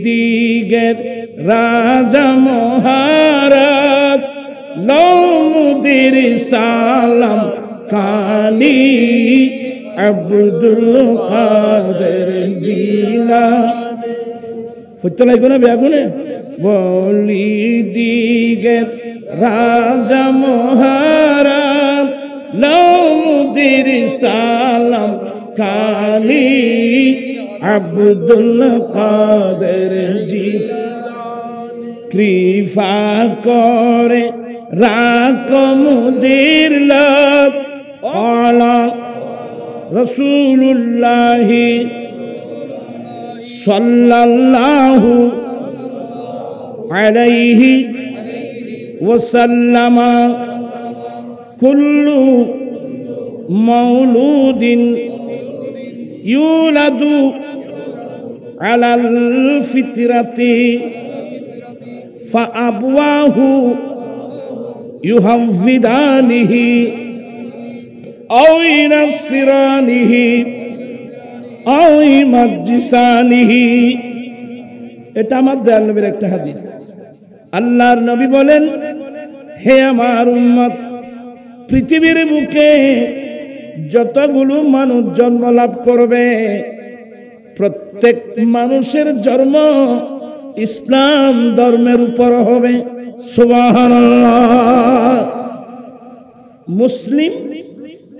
দিগের রাজা মহারাজ লৌমুদির সালাম কালী আব্দুল কাদের জিলানী ফুটতে লাগবে না বেগুনে বলি দিগের রাজা মহারাজ লৌমুদির সালাম কালী আব্দুল কাদের জিলানী কৃপা করে রাখ মুদির লাভ আলা রাসূলুল্লাহ সাল্লাল্লাহু আলাইহি ওয়াসাল্লাম কুল্লু মাউলুদিন ইউলাদু আলাল ফিতরাতি ফাআবওয়াহু ইউহাফিদানিহি আও ইউনাসসিরানিহি আও ইউমাজ্জিসানিহি। এটা আমার দয়াল নবীর একটা হাদিস। আল্লাহর নবী বলেন, হে আমার উম্মত, পৃথিবীর বুকে যতগুলো মানুষ জন্ম লাভ করবে প্রত্যেক মানুষের জন্ম ইসলাম ধর্মের উপর হবে। সুবহানাল্লাহ। মুসলিম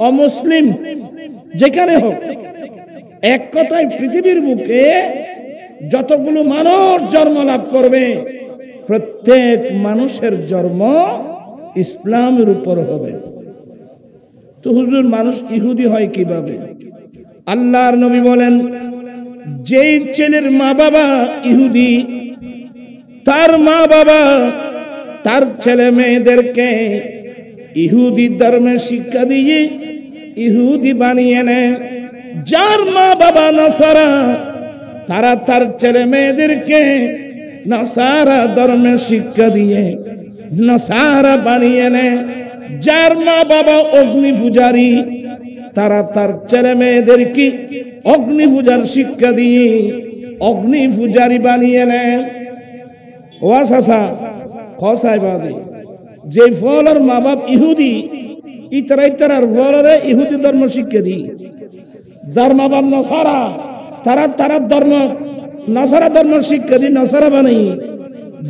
অমুসলিম যেখানে হোক, এক কথায় পৃথিবীর বুকে যতগুলো মানুষ জন্ম লাভ করবে প্রত্যেক মানুষের জন্ম ইসলামের উপর হবে। তো হুজুর, মানুষ ইহুদি হয় কিভাবে? আল্লাহর নবী বলেন, যেই ছেলের মা বাবা ইহুদি, তার মা বাবা তার ছেলে মেয়েদেরকে ইহুদি ধর্মের শিক্ষা দিয়ে ইহুদি বানিয়ে নেয়। যার মা বাবা নাসারা, তারা তার ছেলে মেয়েদেরকে নাসারা ধর্মের শিক্ষা দিয়ে নাসারা বানিয়ে নেয়। যার মা বাবা অগ্নি পূজারী, তারা তার ছেলে মেয়েদেরকে অগ্নি পূজার শিক্ষা দিয়ে অগ্নি পূজারী বানিয়ে নেয়। যে ফলের মা বাপ ইহুদি, ইতারার ফলরে ইহুদি ধর্ম শিক্ষা দিই। যার মা বাপ নাসারা, তারা ধর্ম নাসারা ধর্ম শিক্ষা দিই, নাসারা বানাই।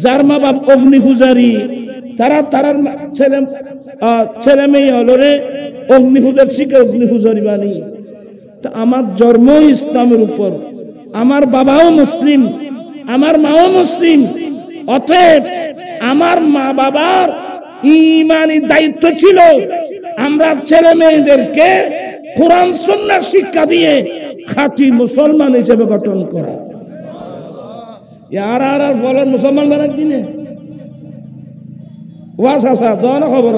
যার মা বাপ অগ্নি পূজারী, তারা ছেলে মেয়ে হলরে অগ্নি পূজার শিক্ষা অগ্নি পূজারী বানি। তা আমার জন্ম ইসলামের উপর, আমার বাবাও মুসলিম, আমার মাও মুসলিম। অতএব আমার মা বাবার ঈমানি দায়িত্ব ছিল আমরা ছেলে মেয়েদেরকে কোরআন সুন্নাহ শিক্ষা দিয়ে খাঁটি মুসলমান হিসেবে গঠন করা। আর ফলন মুসলমান বানাক দিনে ওয়াজ আসা জন খবর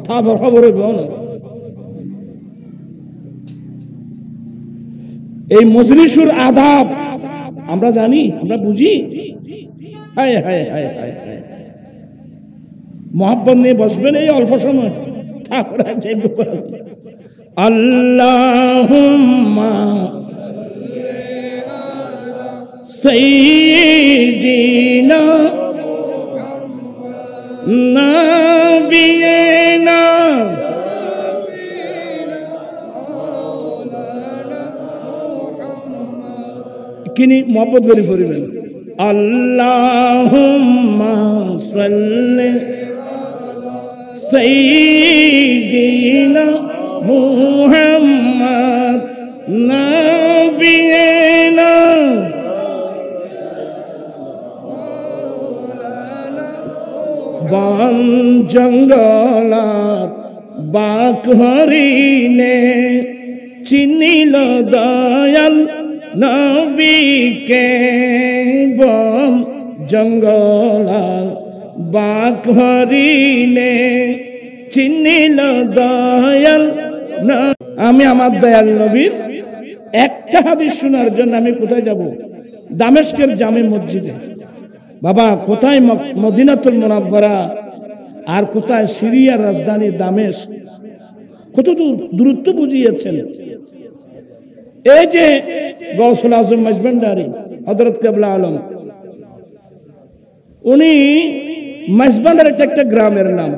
তারপর খবর হইব না। এই মজলিসুর আদাব আমরা জানি, আমরা বুঝি। হায় হায় হায় হায় হায়, মোহাব্বত নিয়ে বসবেন এই অল্প সময়, তারপরে আল্লাহুম্মা সাইয়্যিদিনা নাবিয়িনা কিনি মোহাব্বত করে পড়বেন। আল্লাহুম্মা সাল্লি সাইয়্যিদিনা মুহাম্মদ নাবিয়িনা বন জঙ্গলাত বাক হরিণে চিনিল দয়াল নবীকে। বন জঙ্গলাত বাক হরিণে চিনিল দয়াল। আমি আমার দয়াল নবীর একটা হাদিস শোনার জন্য আমি কোথায় যাব? দামেস্কের জামে মসজিদে। বাবা, কোথায় মদিনাতুল মুনাওয়ারা আর কোথায় সিরিয়ার রাজধানী দামেস্ক? কত দূরত্ব বুঝিয়েছেন। এই যে গৌসুল আজম মজভান্ডারি হযরত কেবলা আলম, উনি মাইজবান্ডার একটা গ্রামের নাম।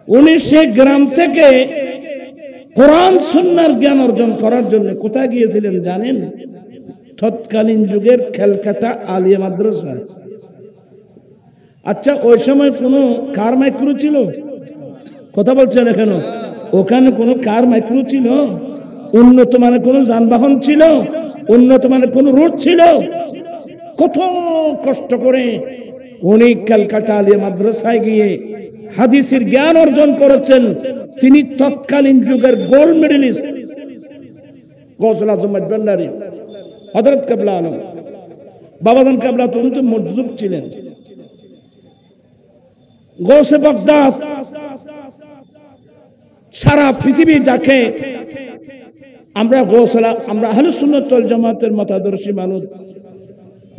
উনি সেই গ্রাম থেকে কোরআন সুন্নাহর জ্ঞান অর্জন করার জন্য কোথায় গিয়েছিলেন জানেন? তৎকালীন যুগের ক্যালকাটা আলিয়া মাদ্রাসা। আচ্ছা, ওই সময় কোনো কার মাইক্রো ছিল? কথা বলছেন কেন? ওখানে কোনো কার মাইক্রো ছিল? উন্নত মানের কোনো যানবাহন ছিল? উন্নত মানের কোনো রোড ছিল? কত কষ্ট করে উনি ক্যালকাটা আলিয়া মাদ্রাসায় গিয়ে হাদিসের জ্ঞান অর্জন করেছেন। তিনি তৎকালীন যুগের গোল্ড মেডেলিস্ট গৌসুল আজম মাইজভান্ডারী হযরত কেবলা আলম। বাবাজান কেবলা তো উনি তো মজজুব ছিলেন, গৌসে বাগদাদ। সারা পৃথিবী যাকে আমরা আহলুস সুন্নাত ওয়াল জামাতের মতাদর্শী মানুষ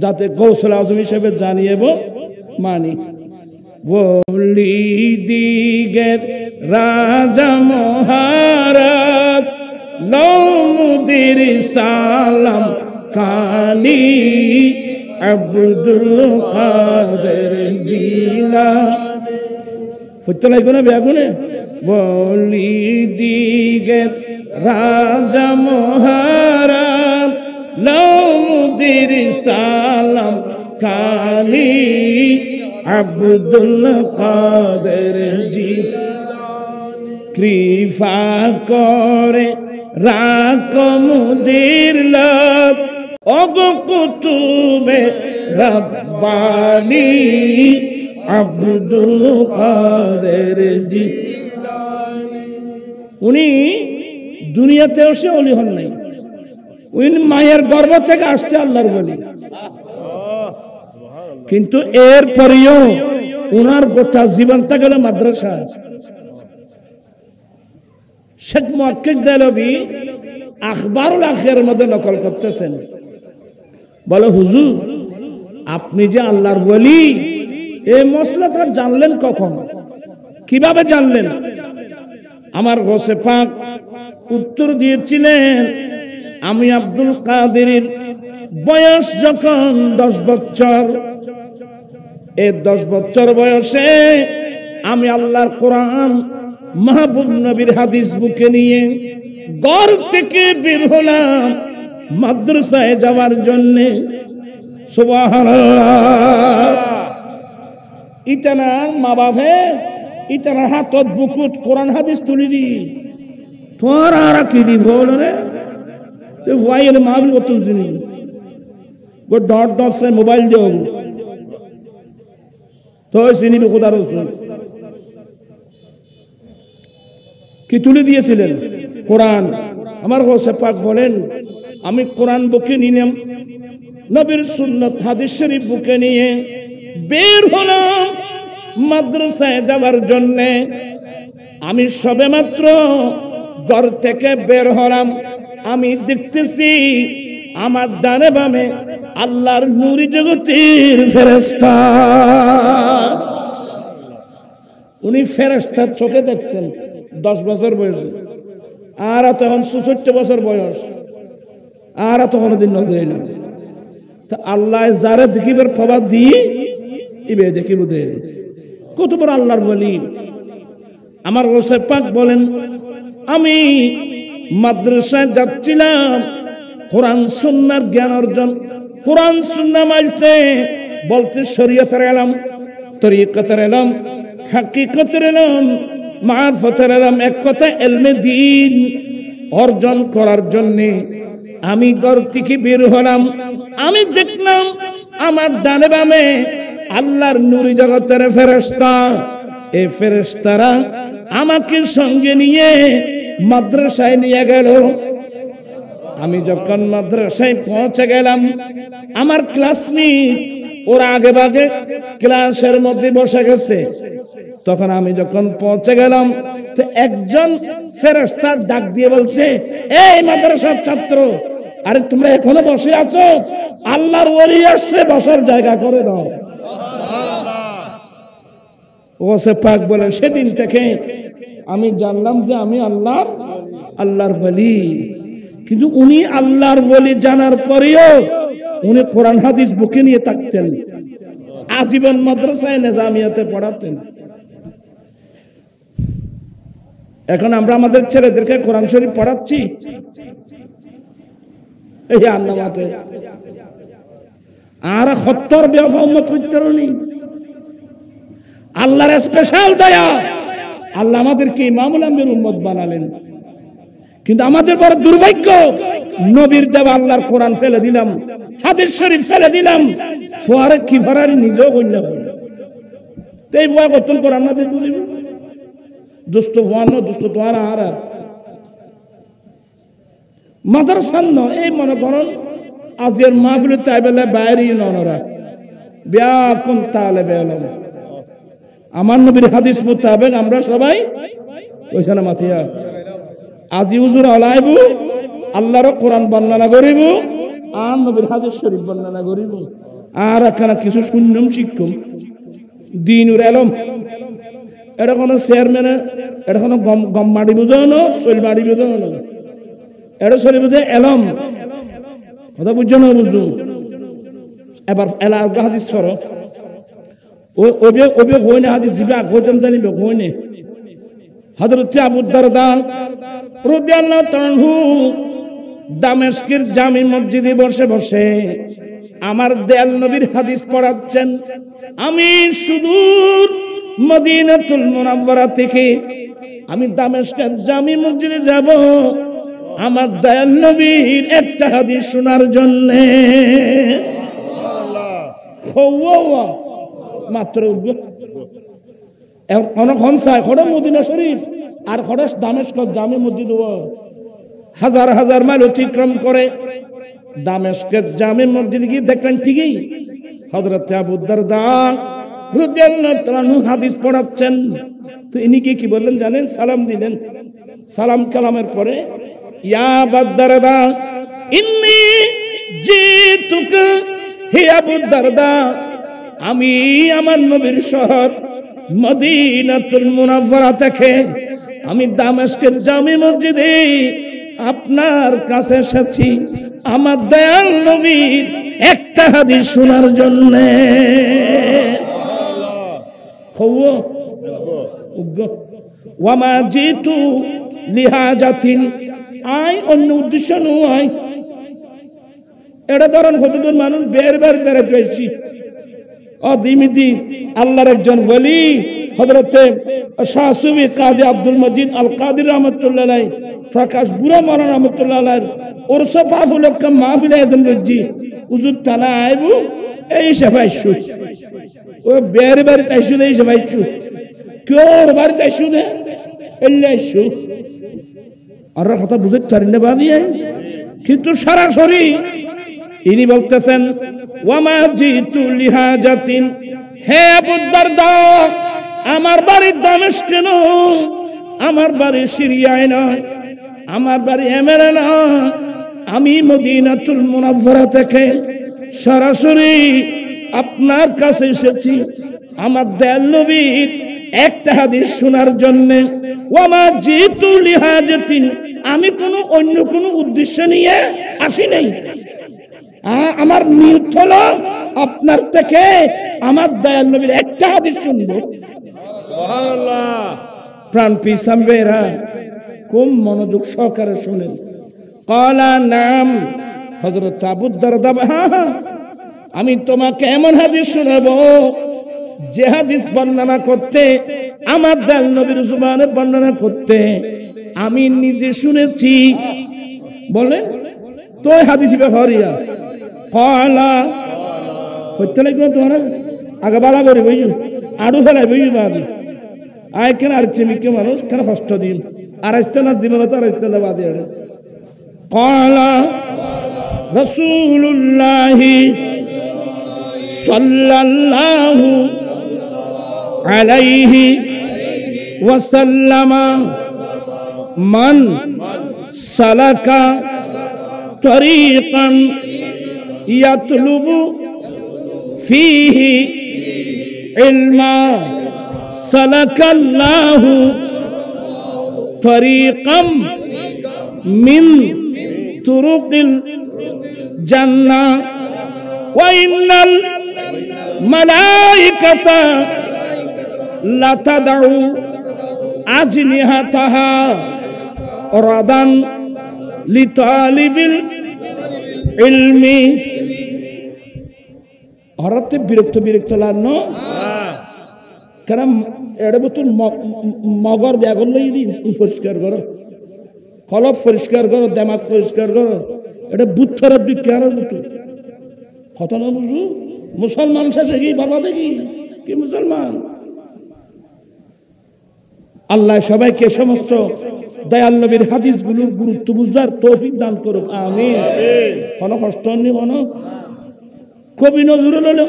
যাতে গৌসুল আজম হিসেবে জানিয়ে মানি। ওলিদিগের রাজা মহারাজ লৌমুদির সালাম কালী আব্দুল কাদের জিলানী। ফুটলাই কোনা বেগুনে ওলিদিগের রাজা মহারাজ লৌমুদির সালাম কালী আব্দুল কাদের জিলানী। কৃপা করে রাখ মুদির লোক ওগো কুতুবে রব্বানী আব্দুল কাদের জিলানী। উনি দুনিয়াতেও সে ওলি হন নাই, উনি মায়ের গর্ভ থেকে আসতে আল্লাহর ওলি। কিন্তু এরপরেও উনার গোটা জীবনটা গেল মাদ্রাসা। শেখ মুহাক্কিক দেহলভী আখবারুল আখিরের মধ্যে নকল করতেছেন, বলে হুজুর আপনি যে আল্লাহর ওলি, এই মসলাটা জানলেন কখন, কিভাবে জানলেন? আমার গৌসে পাক উত্তর দিয়েছিলেন, আমি আব্দুল কাদেরের বয়স যখন 10 বছর, এই 10 বছর বয়সে আমি আল্লাহর কোরআন মাহবুব নবীর হাদিস বুকে নিয়ে ঘর থেকে বের হলাম মাদ্রাসায় যাওয়ার জন্য। সুবহানাল্লাহ। ইতানা মা বাপে ইতানা হাতত বুকুত কোরআন হাদিস তুলি দি তোর আর কি দিব রে ভাইয়ের মাহবিল কত জিনিস গো ডট ডট সে মোবাইল দিও তো সিনি খোদা রাসূল কি তুলে দিয়েছিলেন কোরআন। আমার গৌসে পাক বলেন, আমি কোরআন বুকে নিলাম, নবীর সুন্নাত হাদিস শরীফ বুকে নিয়ে বের হলাম মাদ্রাসায় যাওয়ার জন্য। আমি সবেমাত্র ঘর থেকে বের হলাম, আমি দেখতেছি আমার ডানে বামে আল্লাহর নূরি জগতের ফেরেশতা। উনি ফেরেশতার চোখে দেখছেন 10 বছর বয়সে, আর তখন 64 বছর বয়স, আর তখন দিন নজর এলাম। তা আল্লাহ যারা দেখিবার খবর দিয়ে ইবে দেখিব দেয় কত বড় আল্লাহর ওলি। আমার গৌসে পাক বলেন, আমি মাদ্রাসায় যাচ্ছিলাম কোরআন সুন্নাহর জ্ঞান অর্জন, কোরআন সুন্নাহ মানতে বলতে শরীয়তের ইলম, তরিকতের ইলম, হাকিকতের ইলম, মারফতের ইলম, এক কথা ইলমে দ্বীন অর্জন করার জন্য আমি ঘর থেকে বের হলাম। আমি দেখলাম আমার ডানে বামে আল্লাহর নূরি জগতের ফেরেশতা। এই ফেরেশতারা আমাকে সঙ্গে নিয়ে মাদ্রাসায় নিয়ে গেল। আমি যখন মাদ্রাসায় পৌঁছে গেলাম, আমার ক্লাসমেট ওরা আগে ভাগে ক্লাসের মধ্যে বসে গেছে। তখন আমি যখন পৌঁছে গেলাম, তো একজন ফেরেশতা ডাক দিয়ে বলছে, এই মাদ্রাসার ছাত্র, আরে তোমরা এখনো বসে আছো? আল্লাহর ওলি আসছে, বসার জায়গা করে দাও। গৌসে পাক বলে, সেদিন থেকে আমি জানলাম যে আমি আল্লাহর ওলি। কিন্তু উনি আল্লাহর ওলি জানার পরেও উনি কোরআন হাদিস বুকে নিয়ে থাকতেন, আজীবন মাদ্রাসায় নিজামিয়াতে পড়াতেন। এখন আমরা আমাদের ছেলেদেরকে কোরআন শরীফ পড়াচ্ছি এই আন্নামাতে, আর ৭০ বিয়াফা উম্মত করতে পারেনি। আল্লাহর স্পেশাল দয়া, আল্লাহ আমাদেরকে ইমামুল আম্বিয়ার উম্মত বানালেন। কিন্তু আমাদের বড় দুর্ভাগ্য, নবীর দেওয়া আল্লাহর কোরআন ফেলে দিলাম, হাদিস শরীফ ফেলে দিলাম, ফোয়ারে কি ফরারি নিজেও কইল এই ফোয়া কতন কোরআন না দিয়ে বলিব দোস্ত ফোয়ানো দোস্ত তোমার আর মাদ্রাসান ন এই মনে করেন আজের মাহফিলে তাইবেলা বাইরে ননরা বিয়া কোন তালে বেলাম আমার নবীর হাদিস মোতাবেক আমরা সবাই ওইখানে মাথিয়া আজি হুজুর আলাইবু আল্লাহর কোরআন বর্ণনা করিব আর নবীর হাদিস শরীফ বর্ণনা করিব আর এখানে কিছু শূন্যম শিক্ষম দিনুর এলম। এটা কোনো চেয়ারম্যানে এটা কোনো গম মাড়ি বুঝো না শৈল মাড়ি বুঝো না, এটা শরীফ বুঝে এলম কথা বুঝছো না বুঝো। এবার এলা হাদিস সর ওবে হইনে হাদিস জিবে আগতাম জানিবে হইনে হযরত আবু দারদা রাদিয়াল্লাহু তাআলা আনহু দামেস্কের জামি মসজিদে বসে বসে আমার দয়াল নবীর হাদিস পড়াচ্ছেন। আমি সুদূর মদিনাতুল মুনাওয়ারা থেকে আমি দামেস্কের জামি মসজিদে যাব আমার দয়াল নবীর একটা হাদিস শোনার জন্য। সুবহানাল্লাহ মাত্র অনখন চাই খড় মদিনা শরীফ আর খড় দামেস্ক জামি মসজিদ হাজার হাজার মাইল অতিক্রম করে দামেস্কের জামি মসজিদ গিয়ে দেখলেন ঠিকই হযরত আবু দারদা রাদিয়াল্লাহু তাআলা আনহু হাদিস পড়াচ্ছেন। তো ইনি কি বললেন জানেন? সালাম দিলেন। সালাম কালামের পরে ইয়া আবু দারদা ইন্নী জিতুকা হে আবু দারদা, আমি আমার নবীর শহর মদিনাতুল মুনাওয়ারা থেকে আমি দামেস্কের জামি মসজিদে আপনার কাছে এসেছি আমার দয়াল নবীর একটা হাদিস শোনার জন্য। ওয়ামা জিতু লিহাজাতিন, আই অন্য উদ্দেশ্য নয়। এটা ধরেন কতজন মানুষ বেরবার বেড়াতে হয়েছি অদিমিতি আল্লাহর একজন ওলি হযরতে শাহ সুফি কাজী আব্দুল মজিদ আল কাদির রহমাতুল্লাহ আলাইহি প্রকাশ বুড়া মাওলানা রহমাতুল্লাহ আলাইহি ওরস পাফুলকা মাহফিল আয়োজন করছি হুজুর তানা আইবু এই সবাইছু ও বেরবার তাইছু এই সবাইছু কোর বার তাইছু দে এল্লাইছু আর কথা বুঝতে পারেন না বাদিয়ে, কিন্তু সরাসরি ইনি বলতেছেন ওয়ামা জিতু লিহাজাতিন, হে আবু দারদা আমার বাড়ি দামেস্কে নয়, আমার বাড়ি সিরিয়ায় নয়, আমার বাড়ি ইয়েমেনে নয়, আমি মদিনাতুল মুনাওয়ারা থেকে সরাসরি আপনার কাছে এসেছি আমার দয়াল নবীর একটা হাদিস শোনার জন্য। ওয়ামা জিতু লিহাজাতিন, আমি কোনো অন্য কোনো উদ্দেশ্য নিয়ে আসি নাই, আমার নিয়ত হলো আপনার থেকে আমার দয়াল নবীর একটা হাদিস শুনবো। সুবহানাল্লাহ প্রাণ পিসামবেরা খুব মনোযোগ সহকারে শুনেন। ক্বালা নাম, হযরত আবু দারদা হ্যাঁ আমি তোমাকে এমন হাদিস শোনাবো যে হাদিস বর্ণনা করতে আমার দয়াল নবীর জবানে বর্ণনা করতে আমি নিজে শুনেছি। বলেন তো হাদিস বেহরিয়া কলা হইতে লাগবে তোমার আগে বালা করে বই আড়ু ফেলাই বই বাদি আয় কেন আর চেমিকে মানুষ কেন কষ্ট দিন আর আসতে না দিন তো আর আসতে না বাদে কলা রাসূলুল্লাহ সাল্লাল্লাহু আলাইহি ওয়াসাল্লাম মান সালাকা তরিকান ইয়াতলুবু ফীহি ইলমা সালাকাল্লাহু তরিকাম মিন তুরুকিল জান্নাহ ওয়া ইন্নাল মালাইকাতা লা তাদউ আজনিহাতাহা রাদান লিতালিবিল ইলমি। হরতে বিরক্ত লানো কারণ এটা বতুন মগর ব্যাগর লই দিন পরিষ্কার করো, কলব পরিষ্কার করো, দেমাগ পরিষ্কার করো। এটা বুদ্ধর বিজ্ঞান বুঝু কথা না বুঝু। মুসলমান শেষে কি বাবা দেখি কি মুসলমান। আল্লাহ সবাইকে সমস্ত দয়াল নবীর হাদিসগুলোর গুরুত্ব বুঝার তৌফিক দান করুক, আমিন। কোনো কষ্ট নেই। কোনো কবি নজরুল হলো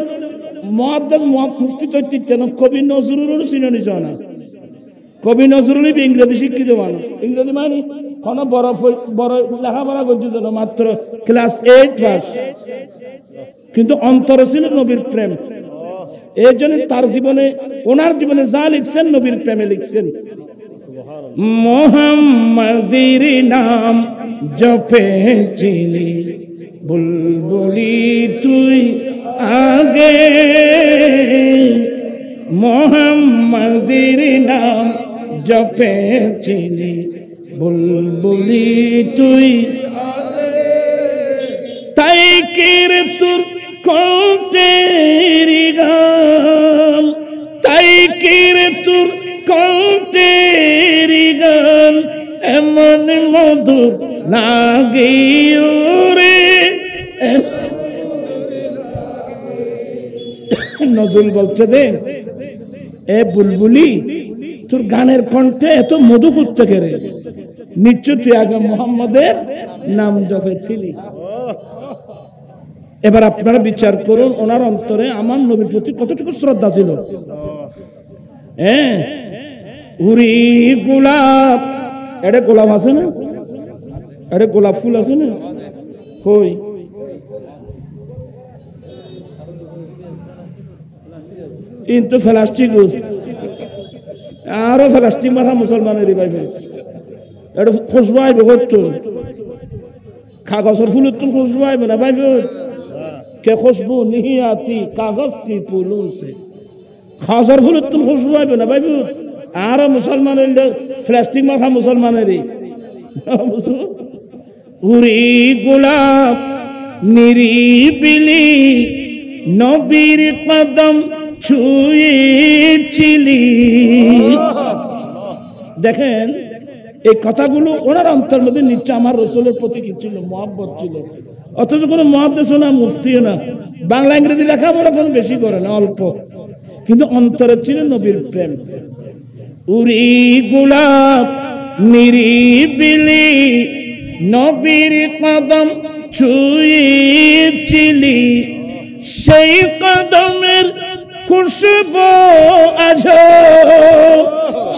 মুহাদ্দিস মুফতি তৈরি, কবি নজরুল হলো চিনি না। কবি নজরুল ইংরেজি শিক্ষিত মানুষ, ইংরেজি মানে কোনো বড় বড় লেখাপড়া করতে না, মাত্র ক্লাস 8 পাস, কিন্তু অন্তরে ছিল নবীর প্রেম। এই জন্য তার জীবনে, ওনার জীবনে যা লিখছেন নবীর প্রেমে লিখছেন। মুহাম্মাদের নাম জপে চিনি বুলবুলি তুই আগে, মুহাম্মাদের নাম জপে চিনি বুলবুলি তুই তাই কের তোর কণ্ঠের গান, তাই কের তোর কণ্ঠের গান এমন মধুর লাগে রে। নজরুল বলছে দে এ বুলবুলি তোর গানের কণ্ঠে এত মধু করতে গেলে নিশ্চয় তুই আগে মুহাম্মাদের নাম জপেছিলি। এবার আপনারা বিচার করুন ওনার অন্তরে আমার নবীর প্রতি কতটুকু শ্রদ্ধা ছিল। হ্যাঁ, উরি গোলাপ, এটা গোলাপ আছে না, এটা গোলাপ ফুল আছে না, কই কিন্তু প্লাস্টিক আরো প্লাস্টিক মাথা মুসলমানের এটা খুশবু আইবে করতো, কাগজের ফুলের তো খুশবু আইবে না ভাই, কে খুশবু নিহি আতি কাগজ কি ফুলুন সে, কাগজের ফুলের তো খুশবু আইবে না ভাই। আর মুসলমানের প্লাস্টিক মাথা মুসলমানেরই। উরি গোলাপ নিরিবিলি নবীর কদম ছুঁয়েছিলি। দেখেন এই কথাগুলো ওনার অন্তর মধ্যে নিচ্ছে আমার রসুলের প্রতি কি ছিল, মহব্বত ছিল। অথচ কোনো মহাদেশ না, মুফতিও না, বাংলা ইংরেজি লেখাপড়া কোনো বেশি করে না, অল্প, কিন্তু অন্তরে ছিল নবীর প্রেম। উরি গোলাপ নিরিবিলি নবীর কদম ছুঁয়েছিলি, সেই কদমের খুশবু আজ,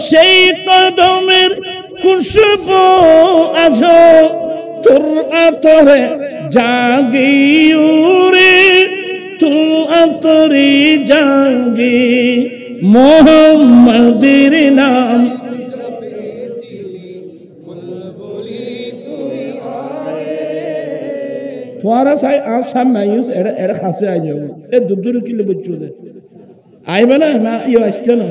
সেই কদমের খুশবু আজ তোর আতরে জাগি উরে, তোর আতরে জাগি মুহাম্মাদের নাম। तुम्हारा साई आप सब मायूस एड़ा खासे आ जाओ ए दूर किलो बच्चों दे आए बना ना ये आस्ते ना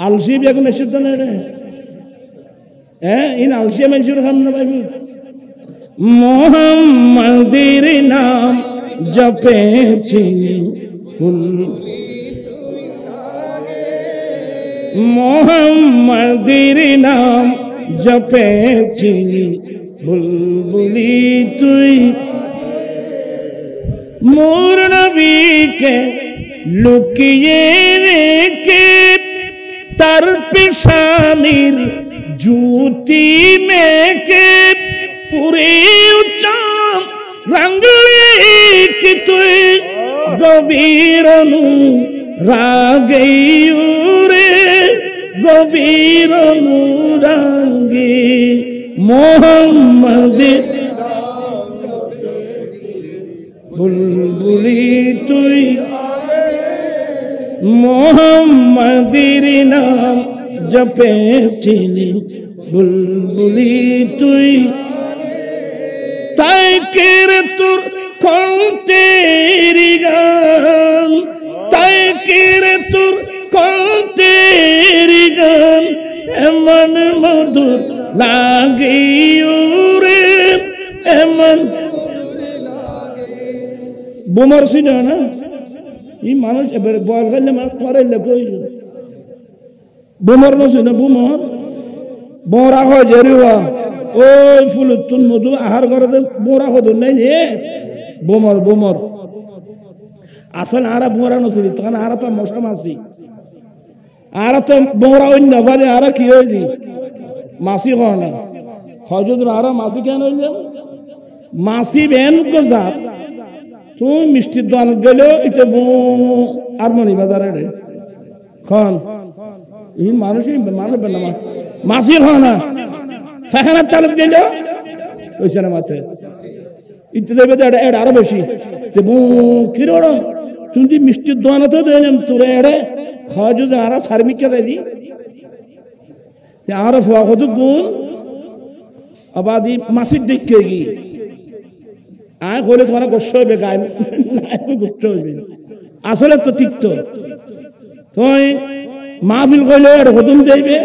आलसी भी अगर नशे तो नहीं रहे हैं इन आलसी मंशूर हम ना भाई मुहम्मदेर नाम जपे चिनी मुहम्मदेर नाम जपे चिनी बुलबुली तुई मोर नबी के लुकिए रेखे तर पिशानीर जूती में के पूरे उच्चाम रंगली की तुई गबीरनु रागई उरे गबीरनु रंगी मोहम्मद बुलबुली तुई मोहम्मदेर नाम जपे चिनी बुलबुली तुई ताई केर तुर কণ্ঠেরি গান, তাই কি রে তোর কণ্ঠেরি গান এমন মধুর লাগে রে, এমন বোমার সিনা না এই মানুষ এবারে বল খাইলে মানুষ করাইলে কই বোমার নছি না বোমার বড়া হয় জেরুয়া ওই ফুলুতুন মধু আহার করে বোরা হদুন নাই নে বোমার বোমার আসলে আরা বোরা নছিল তখন আরা তো মশা মাছি আরা তো বোরা অন্য বলে আরা কি হয়েছি মাছি হয় না হজুদ আরা মাছি কেন হইলে মাছি বেন গোজাত তুই মিষ্টির দোকান গেলে এটা আরমনি বাজারে রে খন এই মানুষই মানবে না মাছি হয় না ফাখানার তালুক দিল ওইছে না মাথে ইতে দেবে তো এটা আরো বেশি যে কিরোড় তুমি মিষ্টির দোকানতে দিলাম তোরা এড়ে খাওয়া যদি আরো সার্মিককে দেয় দি আরো ফোয়া কত গুণ আবার মাসির দিকে গিয়ে আয় হলে তোমার গোস্ব হইবে গায়ে গোস্ব হইবে আসলে তো ঠিক তো তুই মাহফিল করলে হতুন দেবে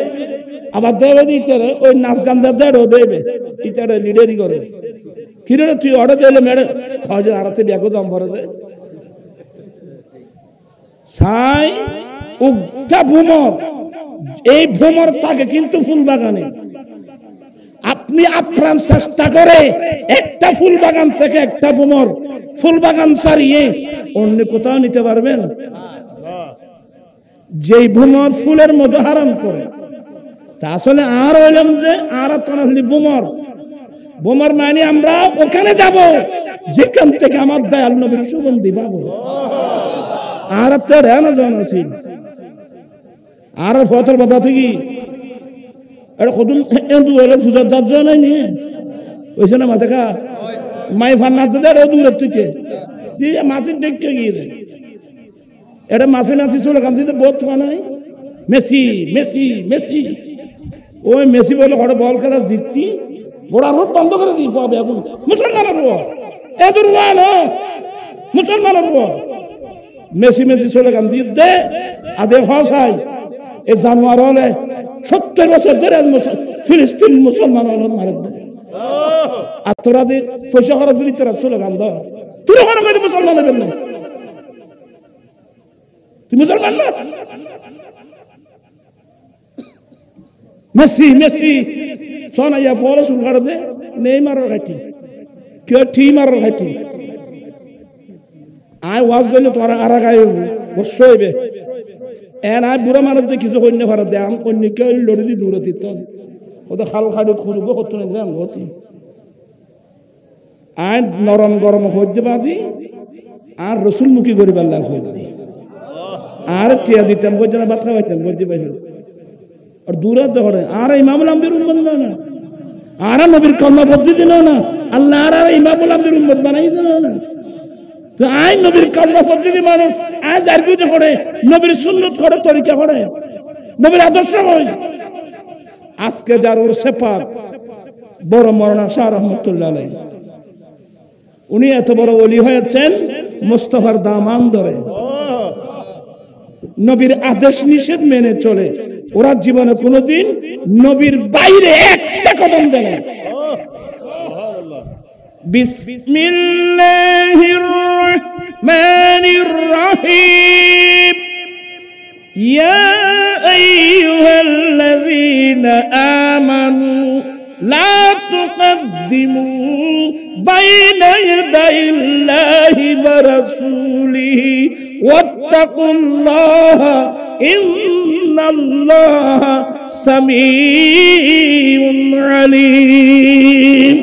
আবার দেবে ইটারে ওই নাচ গান দেড়ও দেবে ইটারে লিডারি করে কিরে তুই অর্ডার দিলে মেরে খাওয়া আড়াতে ব্যাগও দাম ভরে দেয় সাই উগটা ভ্রমর এই ভ্রমর থাকে কিন্তু ফুল বাগানে আপনি আপ্রাণ চেষ্টা করে একটা ফুল বাগান থেকে একটা ভ্রমর ফুল বাগান ছাড়িয়ে অন্য কোথাও নিতে পারবেন যেই ভ্রমর ফুলের মতো হারাম করে তা আসলে আর হইলাম যে আর তনালি বোমর বোমর মানে আমরা ওখানে যাব যেখান থেকে আমার দয়াল নবীর সুগন্ধি পাবো আর তেড়ে না জন আছি আর ফতর বাবা থেকে এটা কদুন এন্দু হলে ফুজার দাঁত নাই নিয়ে ওইছে না মাথা খা মাই ফান্নাতে দেড় দূরের থেকে দিয়ে মাছের দেখতে গিয়ে দেয় এটা মাছে মাছি চলে কান দিতে বোধ নাই মেসি মেসি মেসি ওই মেসি বলে ঘরে বল খেলা জিততি গোড়া রোড বন্ধ করে দিয়ে পাবে এখন মুসলমানের এদুর মুসলমানের মেসি মেসি চলে কান দিয়ে দে আদে হসাই এ জানোয়ার হলে 70 বছর ধরে ফিলিস্তিন মুসলমান হল মারে দেয় আর তোরা দিয়ে পয়সা করা দিলি তোরা চলে গান দাও তুই ওখানে কই মুসলমান হবেন না তুই মুসলমান না মেসি মেসি সোনা ইয়া ফলো শুরু করে দে নেই মারার ঘাটি কেউ ঠিক মারার ঘাটি আয় ওয়াজ গেলে তোরা আরা গায়ে বসে হইবে এন আয় বুড়া মানুষ কিছু কন্যা ভাড়া দে আমি কন্যাকে লড়ে দি দূরে দিত ওদের খাল খাড়ি খুঁড়বো কত নেই যাম গতি আয় নরম গরম হইতে পারি আর রসুল মুখী করিবার লাভ হইতে আর টিয়া দিতাম বলছে না ভাত খাওয়াইতাম বলতে পারি আর দূরে দেখে আর ইমামুল আম্বির উম্মত না আর নবীর কর্ম পদ্ধতি না আল্লাহ আর ইমামুল আম্বির উম্মত বানাই দিল না তো আই নবীর কর্ম পদ্ধতি মানুষ আজ আর কিছু করে নবীর সুন্নত করে তরিকা করে নবীর আদর্শ হয় আজকে যার ওর সেপাক বড় মরনা শাহ রহমতুল্লাহ আলাইহি উনি এত বড় ওলি হয়েছেন মুস্তাফার দামান ধরে নবীর আদেশ নিষেধ মেনে চলে ওরা জীবনে কোনোদিন নবীর বাইরে একটা কদম দেয় না বিসমিল্লাহির রহমানির রহিম ইয়া আইয়ুহাল্লাযীনা আমানু লা তুকদ্দিমু বাইনা ইয়াদাইল্লাহি ওয়া রাসূলিহি ওয়াত্তাকুল্লাহা ইন্নাল্লাহা সামিউন আলীম।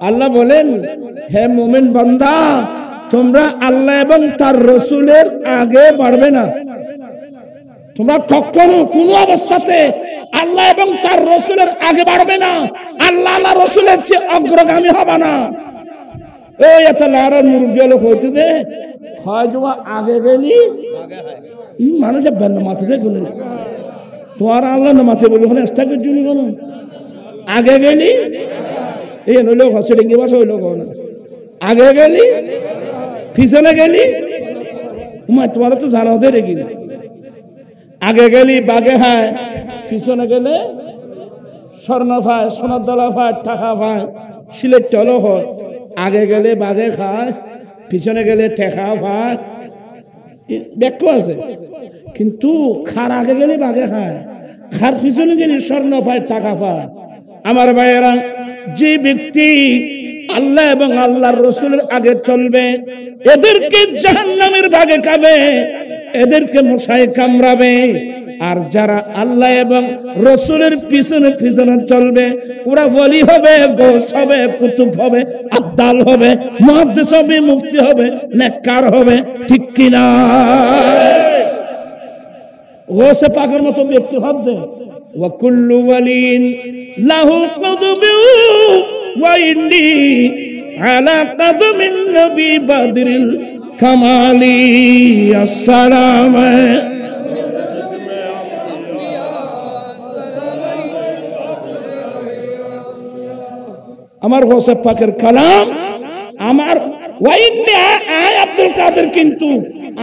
আল্লাহ বলেন, হে মুমিন বান্দা, তোমরা আল্লাহ এবং তার রাসূলের আগে বাড়বে না। তোমরা কখনো কোনো অবস্থাতে আল্লাহ এবং তার রাসূলের আগে বাড়বে না। আল্লাহ আল্লাহ রাসূলের চেয়ে অগ্রগামী হবে না। এই এত লারা মুরব্বী লোক হইতে দে হয় জমা আগে গেলি এই মানুষের বেন মাথাতে বলে তোমার আল্লাহ না মাথায় বলি ওখানে এক্সট্রা করে জুনি কোনো আগে গেলি এই নইলেও হাসে ডেঙ্গি বাসা হইলেও না আগে গেলি পিছনে গেলি, তোমার তো জানা হতে রেখি, আগে গেলি বাগে খায়, পিছনে গেলে স্বর্ণ পায়, সোনার দলা পায়, টাকা পায়, সিলেট চলো হয়। আগে গেলে বাগে খায়, পিছনে গেলে টেকা পায়, ব্যাখ্য আছে। কিন্তু খার আগে গেলে বাগে খায়, খার পিছনে গেলে স্বর্ণ পায়, টাকা পায়। আমার ভাইয়েরা, যে ব্যক্তি আল্লাহ এবং আল্লাহর রাসূলের আগে চলবে, এদেরকে জাহান্নামের ভাগে খাবে, এদেরকে মশায় কামড়াবে। আর যারা আল্লাহ এবং রাসূলের পিছনে পিছনে চলবে, ওরা ওলি হবে, গৌস হবে, কুতুব হবে, আব্দাল হবে, মুহাদ্দিস হবে, মুফতি হবে, নেককার হবে। ঠিক কিনা? গৌসে পাকের মতো ব্যক্তি হবে। ওয়া কুল্লু ওয়ালিন লাহু কদবু ওয়া ইন্নি আলা কদমিন নবী বদরিল কামালি। আসসালামু আমার গৌসে পাকের কালাম, আমার ওয়াইন্নি আয় আব্দুল কাদের, কিন্তু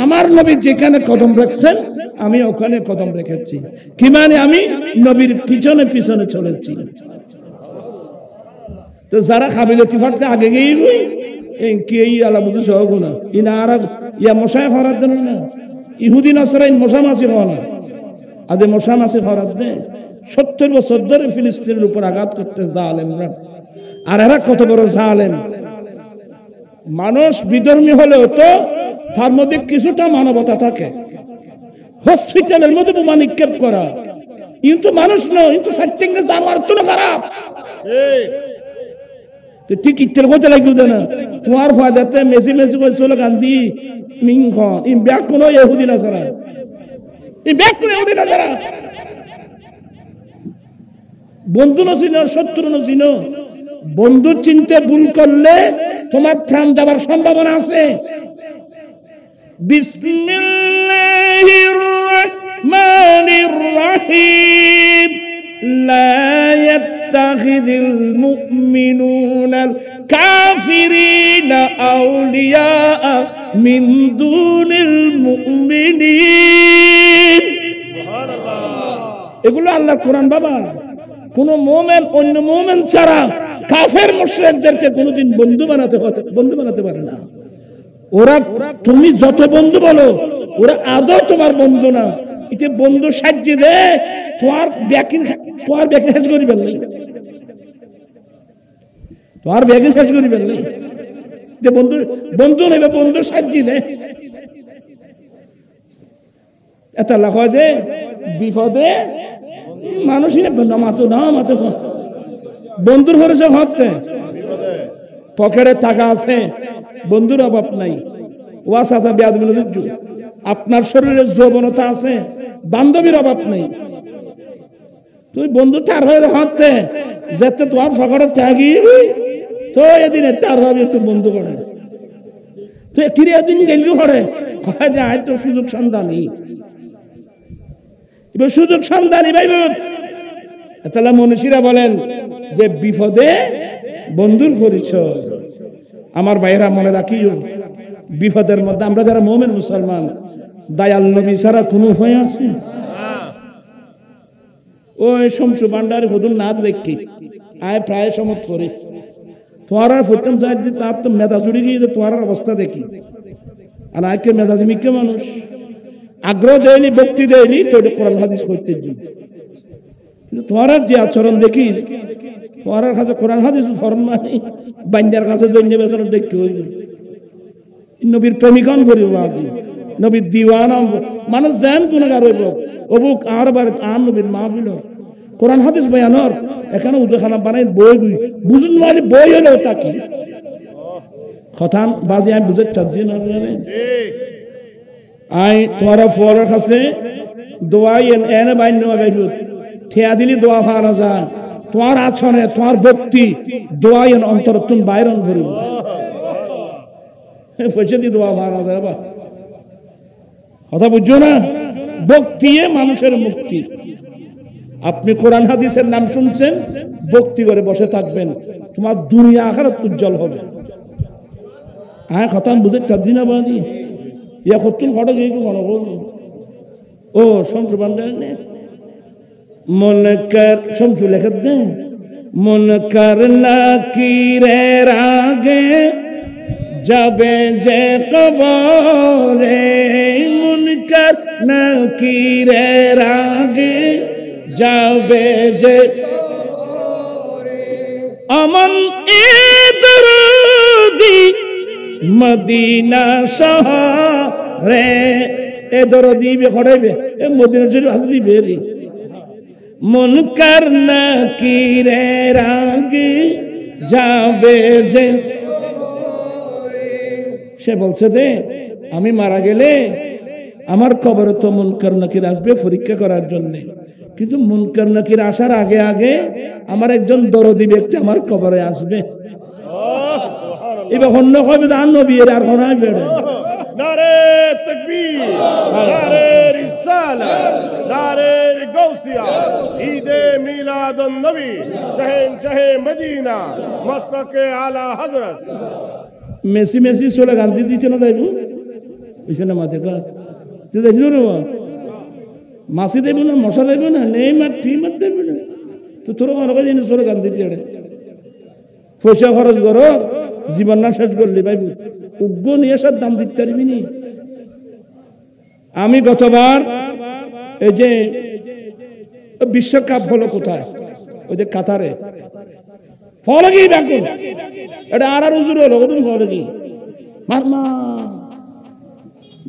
আমার নবী যেখানে কদম রাখছেন আমি ওখানে কদম রেখেছি। কি মানে? আমি নবীর পিছনে পিছনে চলেছি। তো যারা কাবিলতি ফাটতে আগে গিয়ে গই কি আলা বুঝু সহগুনা ইনা আর ইয়া মশায় খরাত দেন না, ইহুদি নাসরাইন মশা মাছি খাওয়া না, আদে মশা মাছি খরাত দে। 70 বছর ধরে ফিলিস্তিনের উপর আঘাত করতে জালেমরা। আর এরা কত বড় জালেম! মানুষ বিধর্মী হলেও তো তার মধ্যে কিছুটা মানবতা থাকে। হসপিটালের মধ্যে বোমা নিক্ষেপ করা, কিন্তু মানুষ নয়, কিন্তু সত্যিকে জানোয়ার তো খারাপ। ঠিক ইত্যাদি কথা লাগবে না তোমার ফায়দাতে মেসি মেসি করে চলে গান্ধী মিংখ ইম ব্যাগ কোন ইহুদি না ছাড়া, এই ব্যাগ কোন ইহুদি না ছাড়া। বন্ধু না চিনো, শত্রু না চিনো। বন্ধু চিনতে ভুল করলে তোমার প্রাণ যাবার সম্ভাবনা আছে। বিসমিল্লাহির রাহমানির রাহিম। লা ইয়াত্তাখিযুল মুমিনুনাল কাফিরিনা আউলিয়া মিন দুনিল মুমিনিন। সুবহানাল্লাহ। এগুলো আল্লাহর কোরআন বাবা। কোন মুমিন অন্য মুমিন ছাড়া কাফের মুশরিকদেরকে কোনোদিন বন্ধু বানাতে পারে না। ওরা তুমি যত বন্ধু বলো, ওরা আদৌ তোমার বন্ধু না। এতে বন্ধু সাহায্য দে, তোমার ব্যাকিং শেষ করি ফেললি, তোমার ব্যাকিং শেষ করি ফেললি। যে বন্ধু নেবে, বন্ধু সাহায্য দে। এত লাখ দে বিপদে মানুষই না মাতো না মাতো। বন্ধুর ঘরে যে হতে পকেটে টাকা আছে, বন্ধুর অভাব নাই। ওয়াস আছে বেয়াদবির যুগ। আপনার শরীরে যৌবনতা আছে, বান্ধবীর অভাব নেই। তুই বন্ধু তার হয়ে হতে যেতে তোমার পকেটে থাকি তো এদিনে তার ভাবে তুই বন্ধু করে তুই কিরে দিন গেলি করে যে আয় তো সুযোগ সন্ধানী। এবার সুযোগ সন্ধানী ভাই তাহলে মনীষীরা বলেন যে বিপদে বন্ধুর পরিচয়। আমার ভাইয়েরা মনে রাখিও, বিপদের মধ্যে আমরা যারা মুমিন মুসলমান, দয়াল নবী ছাড়া কোনো উপায় আছে? ওই শমশু ভান্ডারে হুদুর নাদ দেখি আয় প্রায় সমত করে তোমার প্রথম তার তো মেধা চুরি গিয়ে তোমার অবস্থা দেখি। আর আজকে মেধাজি মিকে মানুষ আগ্রহ দেয়নি, ভক্তি দেয়নি, তো কোরআন হাদিস করতে তোমার যে আচরণ দেখি, তোমার কাছে কোরআন হাদিস ফরম মানে বান্দার কাছে দৈন্য বেতন দেখতে হইল। নবীর প্রেমিকন করিব, নবীর দিওয়ানা মানুষ যেন গুণাগার হইব। অবুক আর বারে আম নবীর মাহফিল কোরআন হাদিস বয়ানর এখানে উজখানা বানাই বই বুঝুন মানে বই হলো তাকে কথা বাজে আমি বুঝতে চাচ্ছি না। আই তোমার ফলের কাছে দোয়াই এনে বাইন ঠেয়া দিলি দোয়া ফারা যায়। তোমার আছনে তোমার ভক্তি দোয়াই অন্তর তুমি বাইরন করিব পয়সা দিয়ে দোয়া ফারা যায়। বা কথা বুঝছো না? ভক্তি মানুষের মুক্তি। আপনি কোরআন হাদিসের নাম শুনছেন, ভক্তি করে বসে থাকবেন, তোমার দুনিয়া আখিরাত উজ্জ্বল হবে। আয় খতাম বুঝে চারদিন আবাদি ইয়া খতুন খড়া গিয়ে মনে করুন ও শমসু বান্ডার নে মন কর শমসু লেখা দে মন কর লকিরের আগে যাবে যে কবরে মন কর লকিরের আগে যাবে যে আমন ইদরদি মদিনা শহরে এ দরদি বে খড়াইবে এ মদিনা শরীফ হাজরি বেরি মুনকার নাকিরের আগে যাবে যে সে বলছে যে আমি মারা গেলে আমার কবরে তো মুনকার নাকির আসবে পরীক্ষা করার জন্য কিন্তু মুনকার নাকির আসার আগে আগে আমার একজন দরদি ব্যক্তি আমার কবরে আসবে এবার অন্য কবে আর নবী আর কোনাই বেড়ে নারে তাকবীর নারে রিসালাত নারে গাউসিয়া ঈদে মিলাদুন নবী শাহে মদিনা মাসলাকে আলা হযরত মেসি মেসি সোলা গান্ধী দিছে না যাইবো বুঝছেন না মাথে কা তুই দেখলো রে মাসি দেব না মশা দেব না নেই মার ঠিক মার দেব না তো তোর অনেক জিনিস সোলা গান্ধী দিয়ে পয়সা খরচ করো জীবন না শেষ করলি ভাই উগ্র নিয়ে সব দাম দিতে পারবি নি আমি গতবার এই যে বিশ্বকাপ হলো কোথায় ওই যে কাতারে ফলে কি দেখুন এটা আর উজুর হলো ওরকম ফলে কি মারমা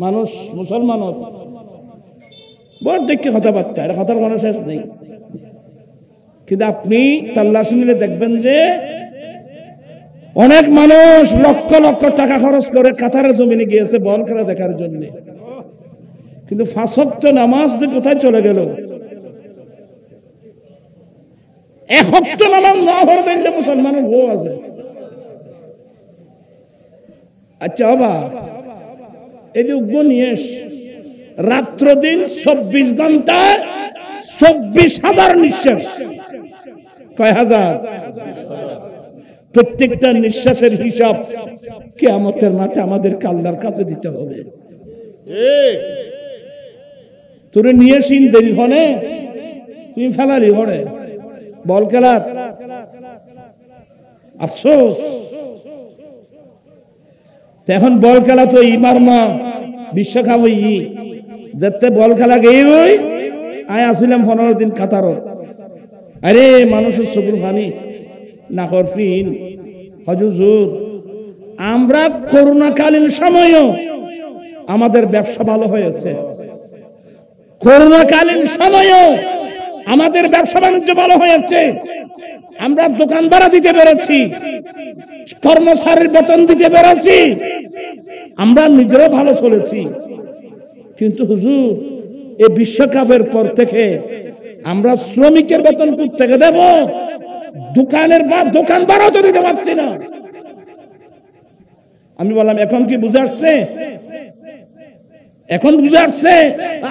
মানুষ মুসলমান বড় দেখে কথাবার্তা এটা কথার কোনো শেষ নেই কিন্তু আপনি তাল্লাশি নিলে দেখবেন যে অনেক মানুষ লক্ষ লক্ষ টাকা খরচ করে কাতারের জমিনে গিয়েছে বল খেলা দেখার জন্য কিন্তু ৫ ওয়াক্ত নামাজ যে কোথায় চলে গেল ১ ওয়াক্ত নামাজ না পড়ে দেখলে মুসলমানের বউ আছে আচ্ছা বাবা এই যে উগ্র নিয়ে রাত্র দিন ২৪ ঘন্টায় ২৪,০০০ নিঃশ্বাস কয় হাজার প্রত্যেকটা নিঃশ্বাসের হিসাব কিয়ামতের মাঠে আমাদের আল্লাহর কাছে দিতে হবে তোরে নিয়ে সিন দেরি হনে তুমি ফেলালি হনে বল খেলা আফসোস এখন বল খেলা তো ইমার মা বিশ্বকাপ যেতে বল খেলা গেই ওই আয় আসিলাম ১৫ দিন কাতারত আরে মানুষের চকুর পানি নাকর ফিন হজুর আমরা করোনাকালীন সময়ও আমাদের ব্যবসা ভালো হয়েছে করোনাকালীন সময়ও আমাদের ব্যবসা বাণিজ্য ভালো হয়েছে আমরা দোকান ভাড়া দিতে পেরেছি কর্মচারীর বেতন দিতে পেরেছি আমরা নিজেরাও ভালো চলেছি কিন্তু হুজুর এই বিশ্বকাপের পর থেকে আমরা শ্রমিকের বেতন থেকে দেব দোকান ভাড়াও তো দিতে পারছি না আমি বললাম এখন কি বুঝাচ্ছে এখন বুঝাচ্ছে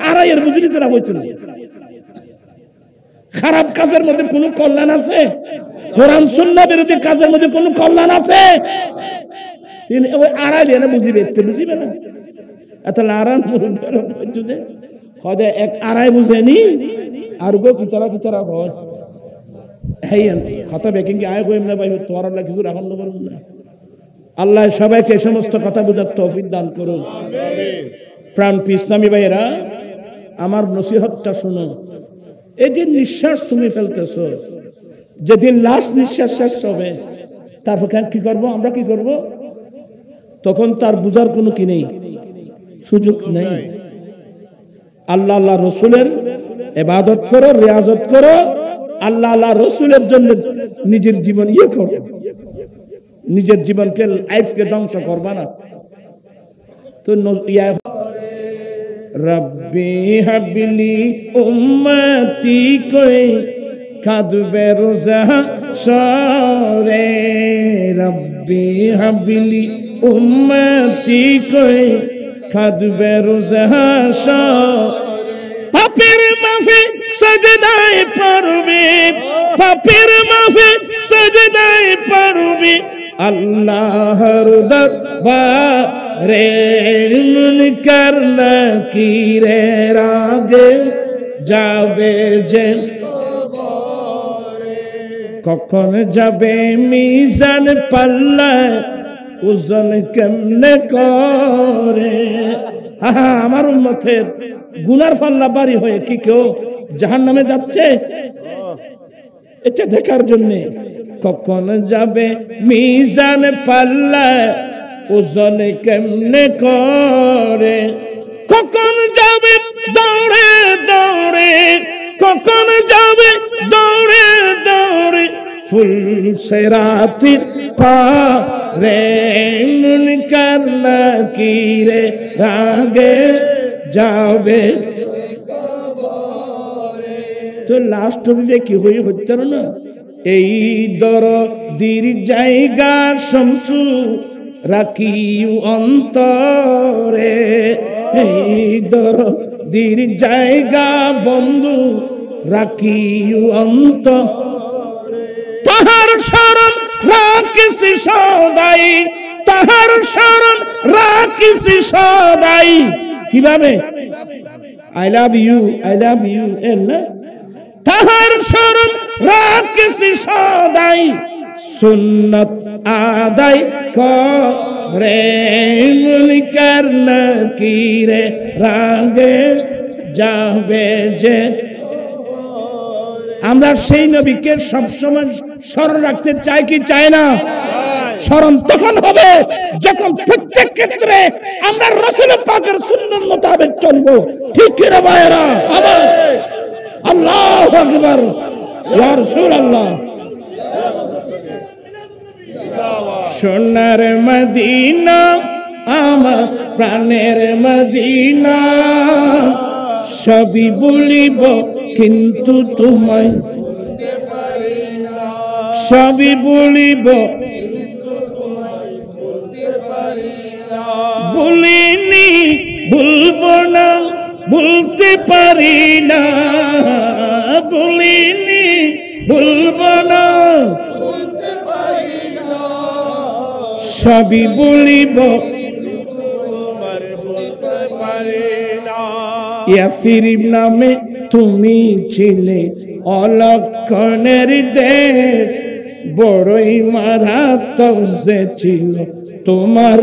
আড়াইয়ের বুঝলি তোরা বইতো না খারাপ কাজের মধ্যে কোনো কল্যাণ আছে কোরআন সুন্নাহ বিরোধী কাজের মধ্যে কোনো কল্যাণ আছে তিনি ওই আড়াই এনে বুঝিবে বুঝিবে না এত আরাম হয় এক আড়াই বুঝেনি আর গো কিতারা হয় কথা বেকিং আয় কইম না ভাই তোমার আল্লাহ কিছু রাখুন না আল্লাহ সবাইকে এই সমস্ত কথা বোঝার তৌফিক দান করুন প্রাণ ইসলামী ভাইয়েরা আমার নসিহতটা শুনো এই যে নিঃশ্বাস তুমি ফেলতেছো যেদিন লাস্ট নিঃশ্বাস শেষ হবে তারপর কি করব আমরা কি করব তখন তার বুঝার কোনো কি নেই সুযোগ নেই আল্লাহ আল্লাহ রসুলের ইবাদত করো রিয়াজত করো আল্লাহ আল্লাহ রসুলের জন্য নিজের জীবন করো নিজের জীবনকে লাইফকে ধ্বংস করবা না তো রব্বি হাবলি উম্মতি কই কাঁদবে রোজা সরে রব্বি হাবলি উম্মতি কই কাঁদবে রোজা পাপের মাফি সাজদায় পড়বে পাপের মাফি সাজদায় পড়বে আল্লাহর দরবারে মুনকার নাকিরের আগে যাবে যে কখন যাবে মিজান পাল্লায় ওজন কেমনে করে। আমার উম্মতের গুনার পাল্লা ভারী হয়ে কি কেউ জাহান্নামে যাচ্ছে? এটা দেখার জন্য কখন যাবে মিজান পাল্লায় ওজন কেমনে করে, কখন যাবে দৌড়ে দৌড়ে, কখন যাবে দৌড়ে দৌড়ে ফুল সেরাতির পারে মুনকার নাকিরে আগে যাবে। তো লাস্ট দিকে কি হইতে না, এই দরদির জায়গা শামসু রাখিও অন্তরে, এই দরদির জায়গা বন্ধু রাখিও অন্তরে। তাহার শরণ রাখিস সদাই, তাহার শরণ রাখিস সদাই। কিভাবে? I love you, I love you. তাহার শরণ রাখিস সদাই, সুন্নত আদায় করে মুনকার নাকিরে রাগে যাবে যে। আমরা সেই নবীকে সবসময় স্মরণ রাখতে চাই কি চাই না? স্মরণ তখন হবে যখন প্রত্যেক ক্ষেত্রে আমরা রাসূল পাকের সুন্নাত মোতাবেক চলবো। ঠিক কি রে ভাইরা? আবার আল্লাহু আকবার, ইয়া রাসূলুল্লাহ। সোনার মদিনা আমার প্রাণের মদিনা, সবই বলিব কিন্তু তোমায় বলতে পারি না, সবই বলিব কিন্তু তোমায় বলতে পারি না। বলিনি বলবো না বলতে পারি না, বলিনি বলবো না বলতে পারি না, সবই বলিব কিন্তু তোমার বলতে পারি না। ইয়াসিরিব নামে তুমি ছিলে অলক্ষণের দেশ, বড়ই মারাত্মক যে ছিল তোমার।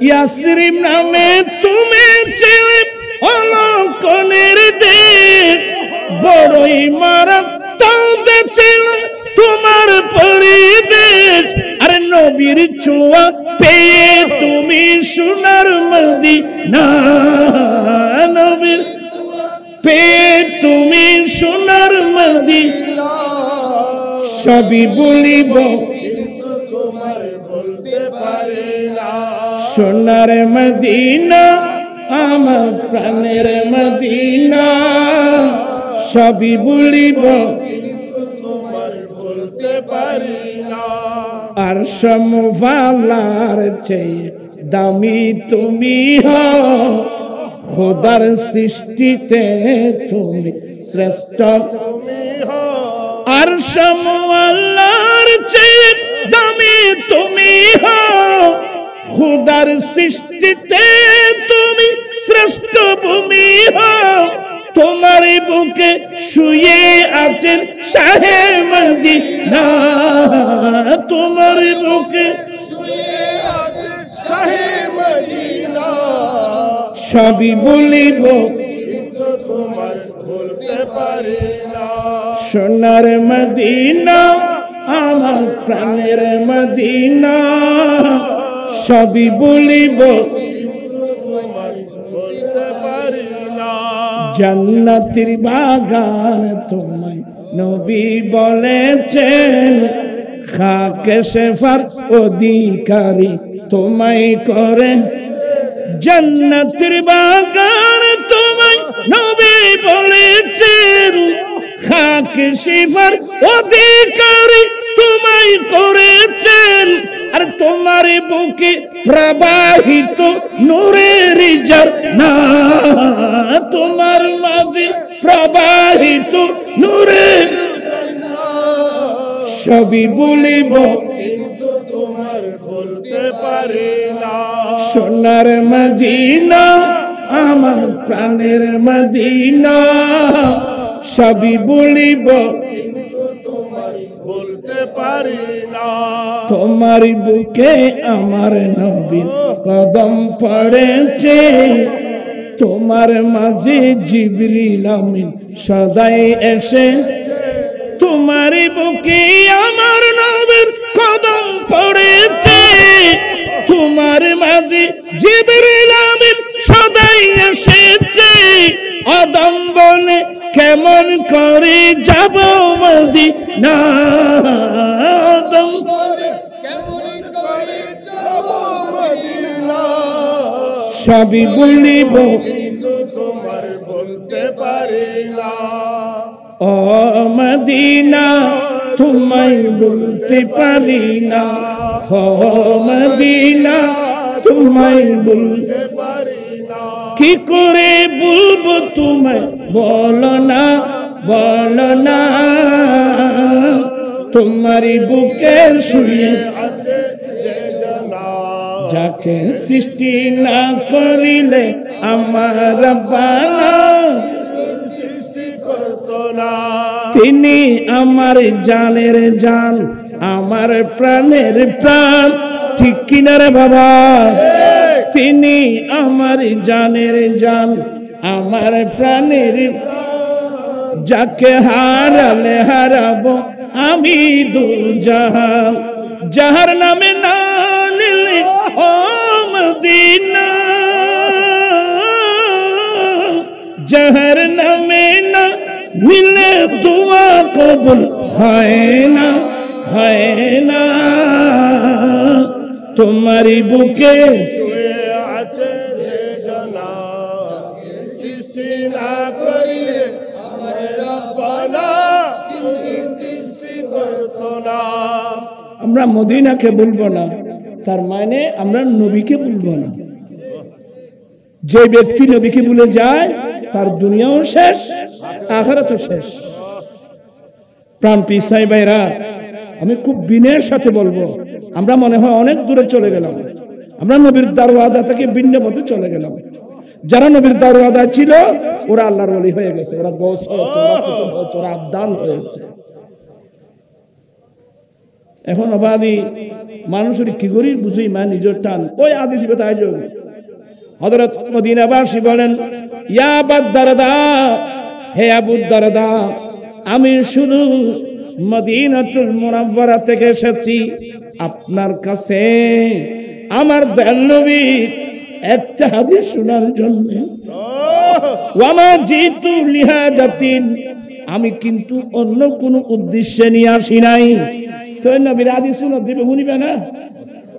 ইয়াসরিব নামে তুমি ছিলে অলক্ষণের দেশ, বড়ই মারাত্মক যে ছিল তোমার পরিবেশ। আরে নবীর ছোঁয়া পেয়ে তুমি সোনার মদিনা, নবীর পেয়ে তুমি সোনার মদিনা, সবই বলিব কিন্তু তোমার বলতে পারি না। সোনার মদিনা আমার প্রাণের মদিনা, সবই বলিব কিন্তু তোমার বলতে পারি না। আর সমভালার চেয়ে দামি তুমি হও, খোদার সৃষ্টিতে তুমি শ্রেষ্ঠ তুমি হও। আর সমভালার চেয়ে দামি তুমি হও, খোদার সৃষ্টিতে তুমি শ্রেষ্ঠ ভূমি হও। তোমার বুকে শুয়ে আছেন শাহে মদিনা, তোমার বুকে শুয়ে আছেন শাহে মদিনা, সবই বলিব কিন্তু তোমার বলতে পারি না। সোনার মদিনা আমার প্রাণের মদিনা, সবই বলিব কিন্তু তোমার বলতে পারি না। জান্নাতের বাগান তোমায় নবী বলেছেন, খাকে সেফার অধিকারী তোমায় করে। জান্নাতের বাগান তোমায় নবী বলেছেন, খাকে সেফার অধিকারী তোমায় করেছেন। আর তোমার বুকে প্রবাহিত নূরের ঝরনা, তোমার মাঝে প্রবাহিত নূরের ঝরনা, সবই বলিব কিন্তু তোমার বলতে পারি না। সোনার মদিনা আমার প্রাণের মদিনা, সবই বলিব কিন্তু তোমার বলতে পারি না। তোমার বুকে আমার নবীর কদম পড়েছে, তোমার মাঝে জিবরিল আমিন সদাই এসে। তোমার বুকে আমার নবীর কদম পড়েছে, তোমার মাঝে জিবরিল আমিন সদাই এসেছে। অদম্বনে কেমন করে যাব মদিনা, অদম্বনে কেমন করে যাব মদিনা, সবই বলিব কিন্তু তোমার বলতে পারি না। ও মদিনা তোমায় বলতে পারি না, ও মদিনা তোমায় বলতে পারি না। কি করে বলবো তোমায়, বলো না বলো না। তোমারই বুকে শুয়ে আছে যে জানা, যাকে সৃষ্টি না করিলে আমার বালা, সৃষ্টি করতো না। তিনি আমার জানের জান, আমার প্রাণের প্রাণ, ঠিক কিনা রে বাবা? তিনি আমার জানের জান, আমার প্রাণের, যাকে হারালে হারাবো আমি দু জাহান, যাহার নামে না নিলে ও মদিনা, যাহার নামে না নিলে দোয়া কবুল হয় না, হয় না। তোমারই বুকে শুয়ে আছে যে জানা, সৃষ্টি না করিলে আমার রব্বানা কিছু সৃষ্টি করতো না। আমরা মদিনাকে বলবো না, তার মানে আমরা নবীকে বলবো না। যে ব্যক্তি নবীকে ভুলে যায় তার দুনিয়াও শেষ, আখিরাতও শেষ। প্রাণ পিসাই ভাইরা, আমি খুব বিনয়ের সাথে বলবো, আমরা মনে হয় অনেক দূরে চলে গেলাম, আমরা নবীর দারওয়াজা থেকে ভিন্ন পথে চলে গেলাম। যারা নবীর দারওয়াজা ছিল ওরা আল্লাহর ওলি হয়ে গেছে, ওরা গৌস হয়েছে, ওরা আবদাল হয়েছে। এখন অবাদি মানুষের কি করি বুঝি মা নিজের টান ওই আদি শিবে তাই যোগ। হযরত মদিনাবাসী বলেন, ইয়া আবু দারদা, হে আবু দারদা, আমি শুধু মদিনাতুল মুনাওয়ারা থেকে এসেছি আপনার কাছে আমার দয়াল নবীর একটা হাদিস শোনার জন্য। ওয়ামা জিতু লিহাজাতিন, আমি কিন্তু অন্য কোনো উদ্দেশ্যে নিয়ে আসি নাই। তো নবীর হাদিস শুনে দিবে শুনিবে না,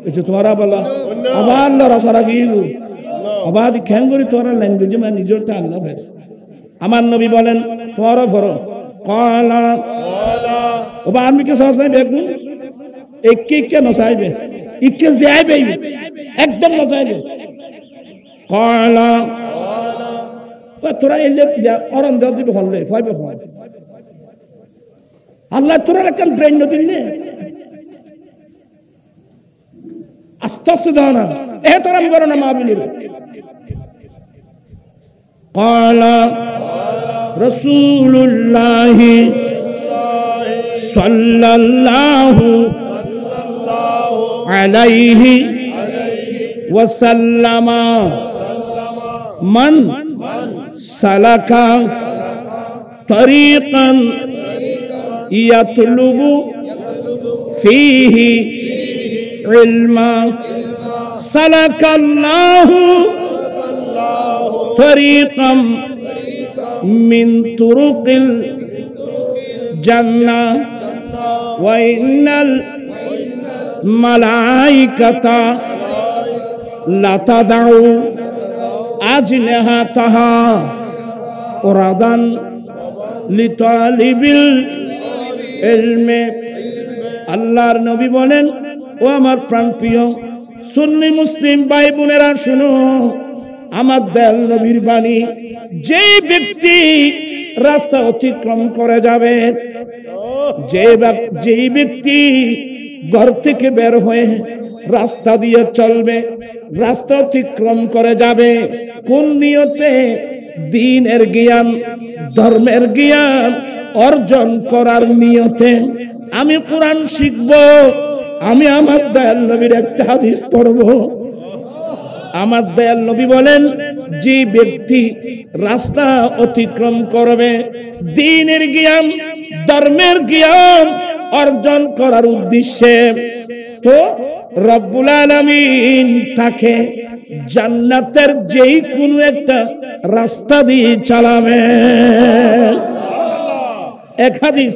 এটা তোমারা বলা আবার লড়াছড়া গিয়ে আবার খেং করি তোরা ল্যাঙ্গুয়েজ মানে নিজের টান না ভাই। আমার নবী বলেন তোরা ফরো কলা ওবা আর্মিকে সহ চাইবে এখন একে নচাইবে, ইকে যাইবে একদম নচাইবে। কলা তোরা এলে অরণ দেওয়া দিবে হলে ফাইবে হয় আল্লাহ তোরা একটা ব্রেন দিলে আস্তে আস্তে দাও না, এ তোরা আমি বলো না মা বিলি। কলা রাসূলুল্লাহ সাল্লাল্লাহু আলাইহি ওয়াসাল্লাম মান সালাকা তরিকান ইয়াতলুবু ফীহি ইলমা সালাকাল্লাহু তরিকাম মিন তুরুকিল জান্নাহ ওয়া ইন্নাল মালাইকাতা লাতাদাউ আজনাহাতাহা ওরাদান লিতালিবিল ইলমে। আল্লাহর নবী বলেন, ও আমার প্রাণপ্রিয় সুন্নি মুসলিম ভাই বোনেরা শুনো আমার দয়াল নবীর বাণী। যে ব্যক্তি রাস্তা অতিক্রম করে যাবে যেই ব্যক্তি ঘর থেকে বের হয়ে রাস্তা দিয়ে চলবে, রাস্তা অতিক্রম করে যাবে কোন নিয়তে? দ্বীনের জ্ঞান, ধর্মের জ্ঞান অর্জন করার নিয়তে। আমি কোরআন শিখব, আমি আমার দয়াল নবীর একটা হাদিস পড়ব। আমার দয়াল নবী বলেন, যে ব্যক্তি রাস্তা অতিক্রম করবে দ্বীনের জ্ঞান, ধর্মের জ্ঞান অর্জন করার উদ্দেশ্যে, তো রব্বুল আলামিন তাকে জান্নাতের যেই কোনো একটা রাস্তা দিয়ে চালাবে। এক হাদিস,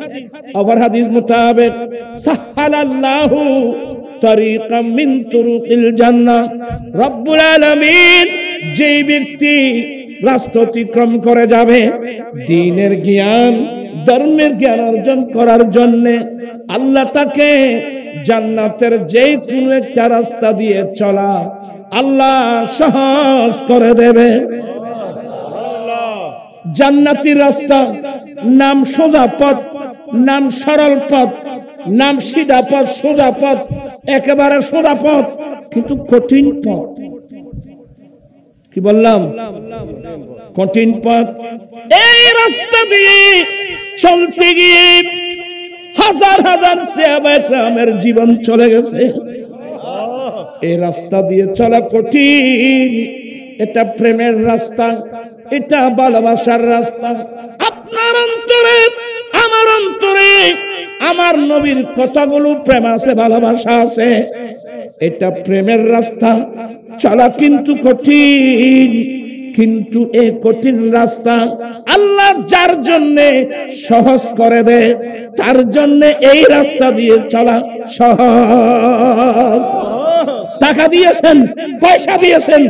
আবার হাদিস মোতাবেক সাহালাল্লাহু তারিকাম মিন তুরুকিল জান্নাহ, রব্বুল আলামিন যেই ব্যক্তি রাস্তা অতিক্রম করে যাবে দ্বীনের জ্ঞান, ধর্মের জ্ঞান অর্জন করার জন্য, আল্লাহ তাকে জান্নাতের যে কোনো একটা রাস্তা দিয়ে চলা আল্লাহ সহজ করে দেবে। জান্নাতি রাস্তা নাম সোজা পথ, নাম সরল পথ, নাম সিধা পথ, সোজা পথ, একেবারে সোজা পথ, কিন্তু কঠিন পথ। কি বললাম? কঠিন পথ। এই রাস্তা দিয়ে চলতে গিয়ে হাজার হাজার সাহাবায়ে কেরামের জীবন চলে গেছে। এই রাস্তা দিয়ে চলা কঠিন। এটা প্রেমের রাস্তা, এটা ভালোবাসার রাস্তা। আপনার অন্তরে, আমার অন্তরে আমার নবীর কথাগুলো প্রেম আছে, ভালোবাসা আছে। এটা প্রেমের রাস্তা, চলা কিন্তু কঠিন। কিন্তু এই কঠিন রাস্তা আল্লাহ যার জন্য সহজ করে দেয়, তার জন্য এই রাস্তা দিয়ে চলা সহজ। টাকা দিয়েছেন, পয়সা দিয়েছেন,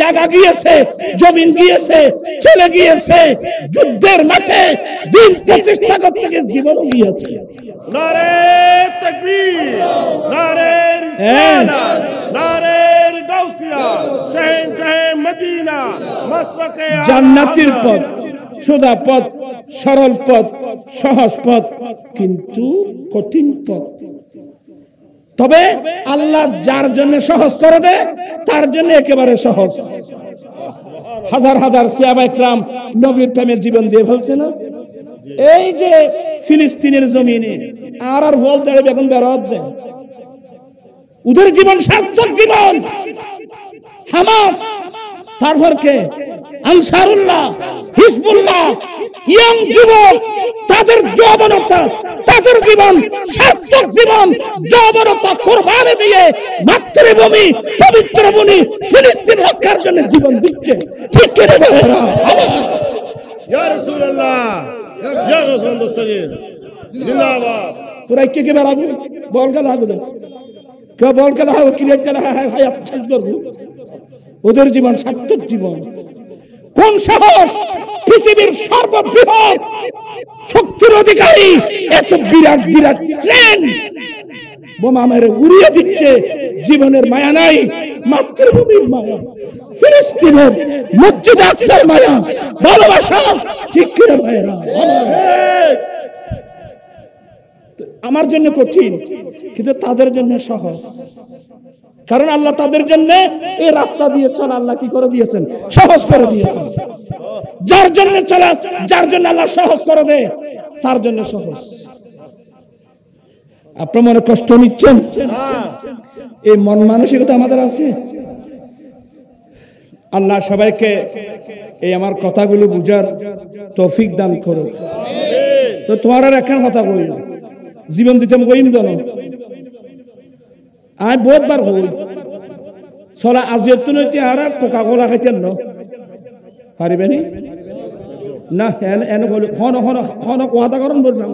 জায়গা দিয়েছে, জমিন দিয়েছে, ছেলে গিয়েছে, যুদ্ধের মাঠে দিন প্রতিষ্ঠা করতে গিয়ে জীবন গিয়েছে। নারে তাকবীর, নারে রিসালাত, নারে গাউসিয়া, শাহে মদিনা, মাসরাকে জান্নাতের পথ, সোজা পথ, সরল পথ, সহজ পথ, কিন্তু কঠিন পথ। তবে আল্লাহ যার জন্য সহজ করে দেয়, তার জন্য একেবারে সহজ। হাজার হাজার সাহাবায়ে কেরাম নবীর প্রেমে জীবন দিয়ে ফেলছে না? এই যে ফিলিস্তিনের জমিনে আর বলতে এখন বেরোত দেয়, ওদের জীবন সার্থক জীবন। হামাস, তারপর কে? আনসারুল্লাহ, হিজবুল্লাহ, ইয়ং যুবক, তাদের যৌবনতা, তাদের জীবন সার্থক জীবন, যৌবনতা কোরবানি দিয়ে মাতৃভূমি, পবিত্র ভূমি ফিলিস্তিন রক্ষার জন্য জীবন দিচ্ছে। ঠিক কি রে ভাইরা? ইয়া রাসূলুল্লাহ, ইয়া রাসূলুল্লাহ সাল্লাল্লাহু জিন্দাবাদ। তোরা কে কে বেরাবো? বল খেলা হবে, কে বল খেলা হবে, ক্রিকেট খেলা হয়, শেষ করবো। ওদের জীবন সার্থক জীবন। কোন সাহস পৃথিবীর সর্ববৃহৎ শক্তির অধিকারী এত বিরাট বিরাট ট্রেন বোমা মেরে উড়িয়ে দিচ্ছে, জীবনের মায়া নাই, মাতৃভূমির মায়া, ফিলিস্তিনের মসজিদ আকসার মায়া, ভালোবাসা। ঠিক করে ভাইরা, আমার জন্য কঠিন, কিন্তু তাদের জন্য সহজ। কারণ আল্লাহ তাদের জন্য এই রাস্তা দিয়ে চলা আল্লাহ কি করে দিয়েছেন? সহজ করে দিয়েছেন। যার জন্য চলা, যার জন্য আল্লাহ সহজ করে দেয়, তার জন্য সহজ। আপনার মনে কষ্ট নিচ্ছেন? এই মন মানসিকতা আমাদের আছে। আল্লাহ সবাইকে এই আমার কথাগুলো বুঝার তৌফিক দান করুক। তো তোমার আর একখান কথা কই, জীবন দিতাম কইম জানো, আমি বহুতবার হই চলা আজির তো নইতে আর কোকা কোলা খাইতেন ন পারিবেনি না? এনে হলো খন খন খন কথা করেন বলবেন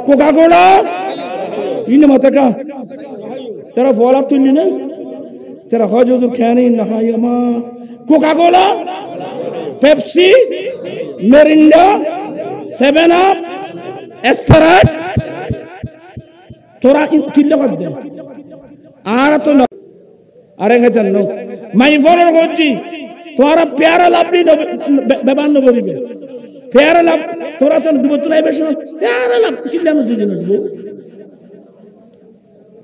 কোকা কোলা ইন মতে কা তেরা বলা তুলনি না, তেরা হজ খেয়ে নেই না খাই আমা। Coca Cola, Pepsi, Mirinda, 7 up, Sprite, তোরা কিল্লে কর দে আর তো না। আরে গেছেন ন মাই ফলোর করছি তোরা প্যারা লাভলি ব্যবহার করিবে, ফেয়ার লাভ তোরা তো ডুবো তো নাই বেশি ফেয়ার লাভ কিলানো দুজন ডুবো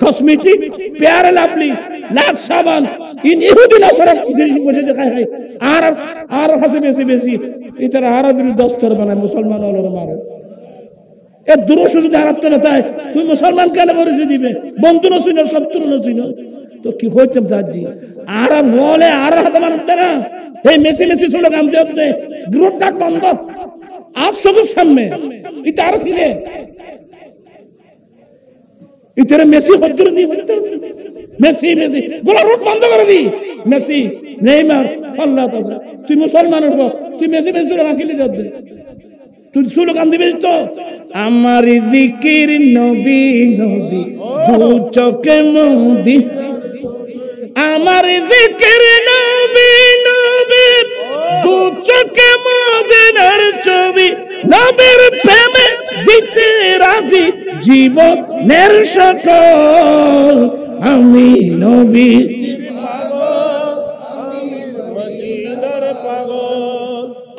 কসমেটিক ফেয়ার লাভলি লাভ সাবান ইন ইহুদি নাসারা জিনিস বসে দেখায় হয় আর হাসে বেশি এটার আর বিরুদ্ধে অস্ত্র বানায় মুসলমান হলো মারে এ দুরুশ যদি হারাতে না তাই তুই মুসলমান কেন পরিচয় দিবে বন্ধু নছিন শত্রু নছিন তো কি হইতাম দাদি আর বলে আর হাতে মানতে না এই মেসি ছোট কাম দিচ্ছে গ্রুপটা বন্ধ আজ সবুজ সামনে এটা আর ছিলে ইতরে মেসি হদ্দুর নি মেসি গোলা রোড বন্ধ করে দি মেসি নেইমার আল্লাহ তাআলা তুই মুসলমানের পর তুই মেসি ধরে আঁকিলি যাচ্ছে তুই স্লোগান দিবি তো আমার জিকির নবী নবী দু চোখে মোদি আমার জিকির নবী নবী দু চোখে মদিনার ছবি নবীর প্রেমে দিতে রাজি জীবনের সকল আমি নবী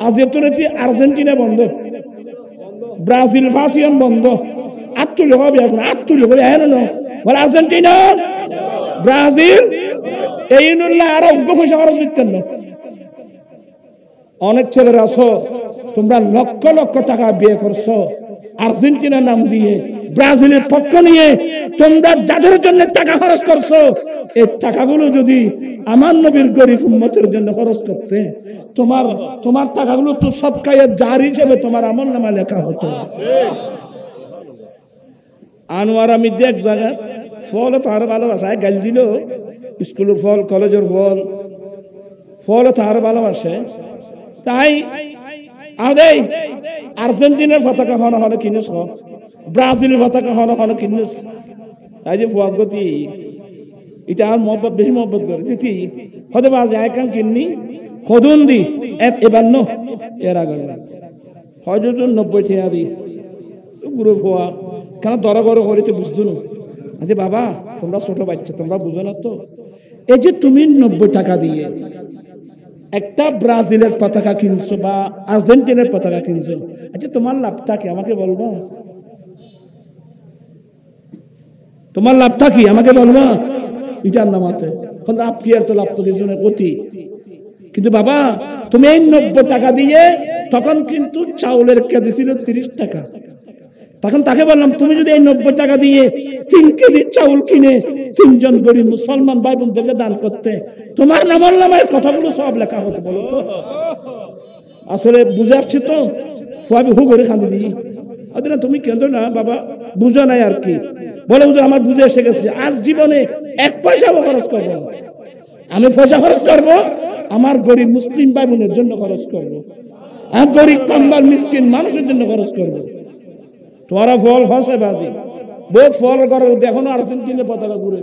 আজ এত আর্জেন্টিনা বন্ধ ব্রাজিল ফাটিয়ান বন্ধ আত্মুল হবে এখন আত্মুল হবে এখন বলে আর্জেন্টিনা ব্রাজিল এই নুল্লাহ আর অজ্ঞ পয়সা খরচ দিতেন না অনেক ছেলেরা আছো তোমরা লক্ষ লক্ষ টাকা বিয়ে করছো আর্জেন্টিনা নাম দিয়ে ব্রাজিলের পক্ষ নিয়ে তোমরা যাদের জন্য টাকা খরচ করছো এই টাকাগুলো যদি আমার নবীর গরিব উম্মতের জন্য খরচ করতে তোমার টাকাগুলো তো সদকায়ে জারি হিসেবে তোমার আমলনামায় লেখা হতো আনোয়ার আমি এক জায়গা ফল তার ভালোবাসায় গাল দিল স্কুলের ফল কলেজের ফল তার ভালোবাসে তাই আদেই আর্জেন্টিনার পতাকা হনে কিনুস ব্রাজিলের পতাকা হনে কিনুস তাই যে ফুয়াগতি এটা আর মহব্বত বেশি মহব্বত করে তিথি হতে পারে যায় কাম কিননি সদুন দি এবার ন এর আগে হয়তো 90 টাকা দি গুরু ফুয়া কেন দর গর করিতে বুঝতো না আচ্ছা বাবা তোমরা ছোট বাচ্চা তোমরা বুঝো না তো এই যে তুমি 90 টাকা দিয়ে একটা ব্রাজিলের পতাকা কিনছো বা আর্জেন্টিনার পতাকা কিনছো আচ্ছা তোমার লাভটা কি আমাকে বলবা তোমার লাভটা কি আমাকে বলবা এটার নামাতে কিন্তু আপনি এত লাভ তো কিছু না অতি কিন্তু বাবা তুমি এই 90 টাকা দিয়ে তখন কিন্তু চাউলের কেজি ছিল 30 টাকা তখন তাকে বললাম তুমি যদি এই 90 টাকা দিয়ে 3 কেজি চাউল কিনে 3 জন গরিব মুসলমান ভাই বোনদেরকে দান করতে তোমার আমলনামায় কথাগুলো সব লেখা হতো বলো তো আসলে বুঝাচ্ছি তো ফুয়াবি হু করে কাঁদি দিই আদনা তুমি কেন না বাবা বুঝো নাই আর কি বলে হুজুর আমার বুঝে এসে গেছে আজ জীবনে 1 পয়সাও খরচ করব না আমি পয়সা খরচ করব আমার গরিব মুসলিম ভাই বোনের জন্য খরচ করব আর গরিব কামদার মিসকিন মানুষের জন্য খরচ করব তোরা ফল ফসে বাজি বহুত ফল করে এখনো আর্জেন্টিনার পতাকা ঘুরে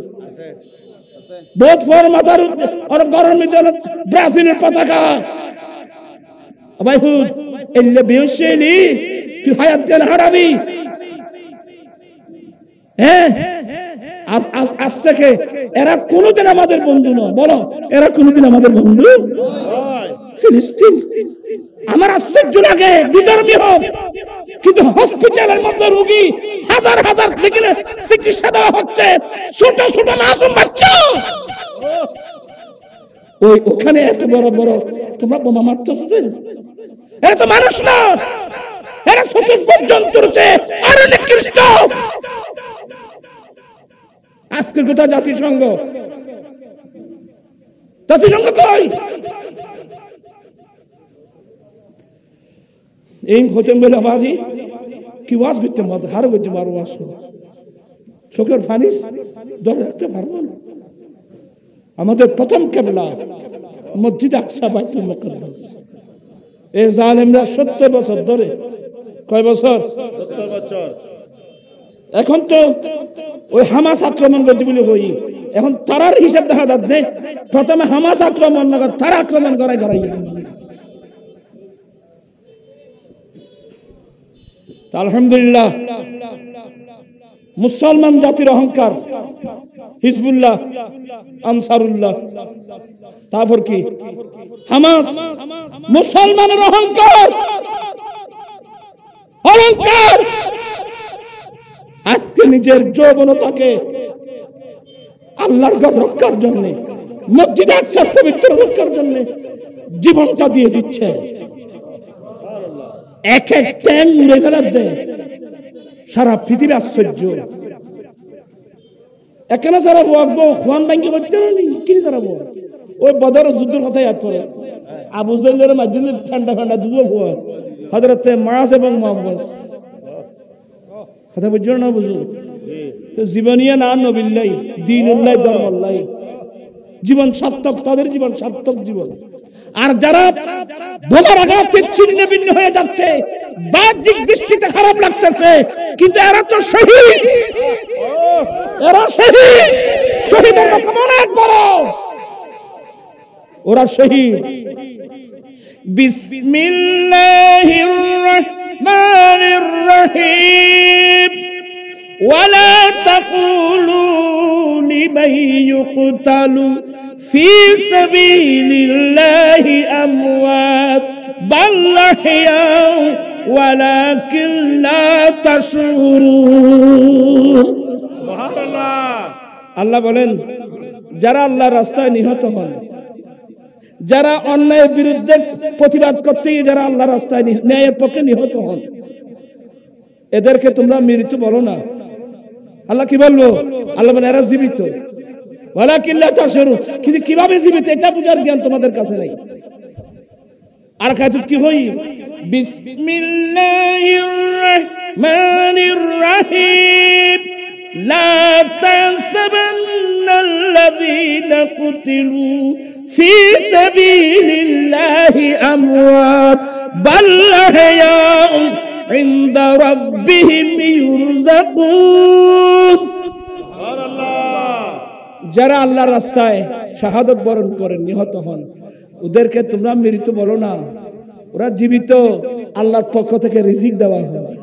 বহুত ফল মাথার আর গরম মিদল ব্রাজিলের পতাকা ভাই হুদ এলে বেশিলি তুই হায়াত কেন হারাবি হ্যাঁ আজ থেকে এরা কোনোদিন আমাদের বন্ধু নয় বলো এরা কোনোদিন আমাদের বন্ধু ফিলিস্তিন আমার আশ্চর্য লাগে বিধর্মী হোক কিন্তু হসপিটালের মধ্যে রোগী হাজার হাজার থেকে চিকিৎসা দেওয়া হচ্ছে ছোট ছোট মাসুম বাচ্চা ওখানে এত বড় বড় তোমরা বোমা মারতেছো এরা তো মানুষ না এরা চতুর্ভুজ জন্তুর চেয়ে আরো নিকৃষ্ট আজকের কথা জাতিসংঘ কই এই হতে বলে বাদি কি ওয়াজ করতে মত হার করতে মারো ওয়াজ চোখের পানি ধরে রাখতে পারবো না আমাদের প্রথম কেবলা মসজিদ আকসা বাইতুল মুকাদ্দাস এই জালেমরা 70 বছর ধরে কয় বছর 70 বছর এখন তো ওই হামাস আক্রমণ করতে বলে হই এখন তারার হিসাব দেখা যাচ্ছে প্রথমে হামাস আক্রমণ না তারা আক্রমণ করাই আলহামদুলিল্লাহ মুসলমান জাতির অহংকার হিজবুল্লাহ আনসারুল্লাহ তারপর কি হামাস মুসলমানের অহংকার অহংকার। আজকে নিজের যৌবনতাকে আল্লাহর ঘর রক্ষার জন্য, মসজিদ আকসার পবিত্র রক্ষার জন্য জীবনটা দিয়ে দিচ্ছে। এক এক ট্যাং উড়ে ফেলার দেয়, সারা পৃথিবী আশ্চর্য। এখানে যারা খোয়ান ব্যাংকে করতে পারেনি, কিনে যারা ওই বদর যুদ্ধের কথাই ইয়াদ করে। আবু জাহেলের মাধ্যমে ঠান্ডা ঠান্ডা দুধ খোয়া হযরতে মাস এবং মোহাম্মদ। কথা বুঝছো না? বুঝো তো জীবনিয়া না নবিল্লাই দ্বীনুল্লাহ ধর্মল্লাহ, জীবন সার্থক, তাদের জীবন সার্থক জীবন। আর যারা বোমার আঘাতে ছিন্ন ভিন্ন হয়ে যাচ্ছে, বাহ্যিক দৃষ্টিতে খারাপ লাগতেছে, কিন্তু এরা তো শহীদ, এরা শহীদ, শহীদের মতো অনেক বড়, ওরা শহীদ। বিসমিল্লাহির রহমানির রহিম। ওয়ালা তাকুলু লিমান ইউকতালু ফি সাবিলিল্লাহি আমওয়াত বাল আহইয়াউ ওয়ালাকিন লা তাশউরুন। সুবহানাল্লাহ। আল্লাহ বলেন, যারা আল্লাহর রাস্তায় নিহত হন, যারা অন্যায়ের বিরুদ্ধে প্রতিবাদ করতে গিয়ে যারা আল্লাহর রাস্তায় ন্যায়ের পক্ষে নিহত হন, এদেরকে তোমরা মৃত্যু বলো না। আল্লাহ কি বলবো? আল্লাহ বলেন এরা জীবিত, ওয়ালাকিন লা তাশউরুন, কিন্তু কিভাবে জীবিত এটা বুঝার জ্ঞান তোমাদের কাছে নাই। আর কাজত কি হই? বিসমিল্লাহির রহমানির রহিম। লা তাহসাবান্নাল্লাযীনা কুতিলু ফি সাবিলিল্লাহি আমওয়াত বাল আহইয়াউ ইনদা রাব্বিহিম ইউরযাকুন। যারা আল্লাহর রাস্তায় শাহাদত বরণ করেন, নিহত হন, ওদেরকে তোমরা মৃত বলো না, ওরা জীবিত, আল্লাহর পক্ষ থেকে রিজিক দেওয়া হয়।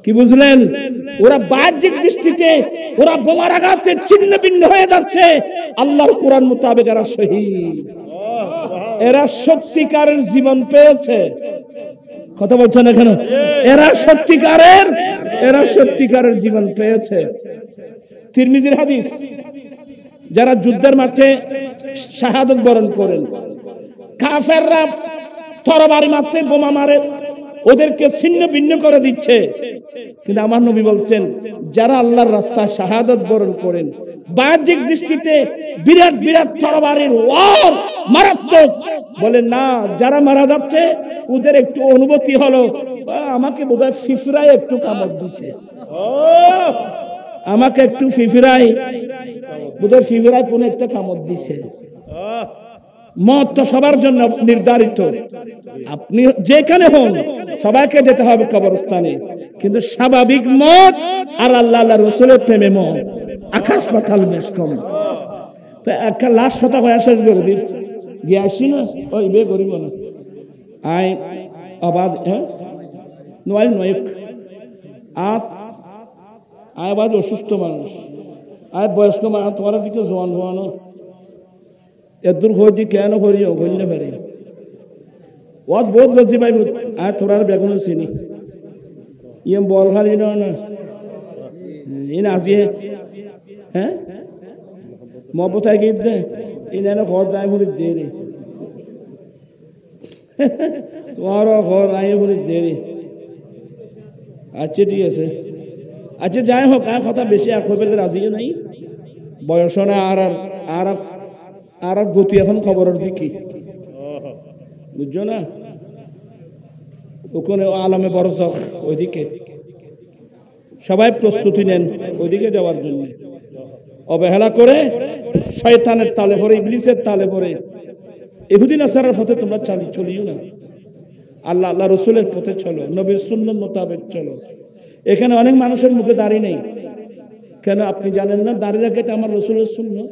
কি বুঝলেন? ওরা বাহ্যিক দৃষ্টিতে ওরা বোমার আঘাতে ছিন্ন ভিন্ন হয়ে যাচ্ছে, আল্লাহর কোরআন মোতাবেক এরা শহীদ, এরা সত্যিকারের জীবন পেয়েছে। কথা বলছেন না কেন? এরা সত্যিকারের জীবন পেয়েছে। তিরমিজির হাদিস, যারা যুদ্ধের মাঠে শাহাদত বরণ করেন, কাফেররা তরবারি মারতে বোমা মারে, ওদেরকে ছিন্ন ভিন্ন করে দিচ্ছে, কিন্তু আমার নবী বলছেন যারা আল্লাহর রাস্তায় শাহাদত বরণ করেন, বাহ্যিক দৃষ্টিতে বিরাট বিরাট তরবারির ওয়ার মারাত্মক, বলেন না, যারা মারা যাচ্ছে ওদের একটু অনুভূতি হলো, আমাকে বোধহয় ফিফরায় একটু কামড় দিছে, আমাকে একটু ফিফরায় বোধহয় ফিফরায় কোন একটা কামড় দিছে। মত তো সবার জন্য নির্ধারিত, আপনি যেখানে হন সবাইকে যেতে হবে কবরস্থানে, কিন্তু স্বাভাবিক মত আর আল্লাহ আল্লাহ রসুলের প্রেমে মত আকাশ পাতাল বেশ কম। তো একটা লাশ কথা হয়ে শেষ করে দিস গিয়ে আসি না, ওই বে করিব না আই আবাদ নয় নয়ক আবাদ অসুস্থ মানুষ, আয় বয়স্ক মানুষ, তোমার দিকে জোয়ান হওয়ানো এদুর হয়ে কেন করিও ঘন্য পারি ওয়াজ বহুত বলছি ভাই, আর তোরার বেগুন চিনি ইয়ে বল খালি না আজি হ্যাঁ মবতায় গীত দে ইনানো ঘর যায় বলি দে রে তোমারও ঘর আই বলি দে রে। আচ্ছা ঠিক আছে, আচ্ছা যাই হোক, আর কথা বেশি আর পেলে রাজিও নাই, বয়স না আর আর আর গতি এখন খবরের দিকে বুঝছো না, ওখানে আলমে বরজখ ওইদিকে সবাই প্রস্তুতি নেন ওইদিকে যাওয়ার জন্য। অবহেলা করে শয়তানের তালে পড়ে, ইবলিসের তালে পড়ে ইহুদি নাসারার পথে তোমরা চলিও না, আল্লাহ আল্লাহ রসুলের পথে চলো, নবীর সুন্নাত মোতাবেক চলো। এখানে অনেক মানুষের মুখে দাড়ি নেই কেন? আপনি জানেন না দাড়ি রাখে এটা আমার রসুলের সুন্নাত?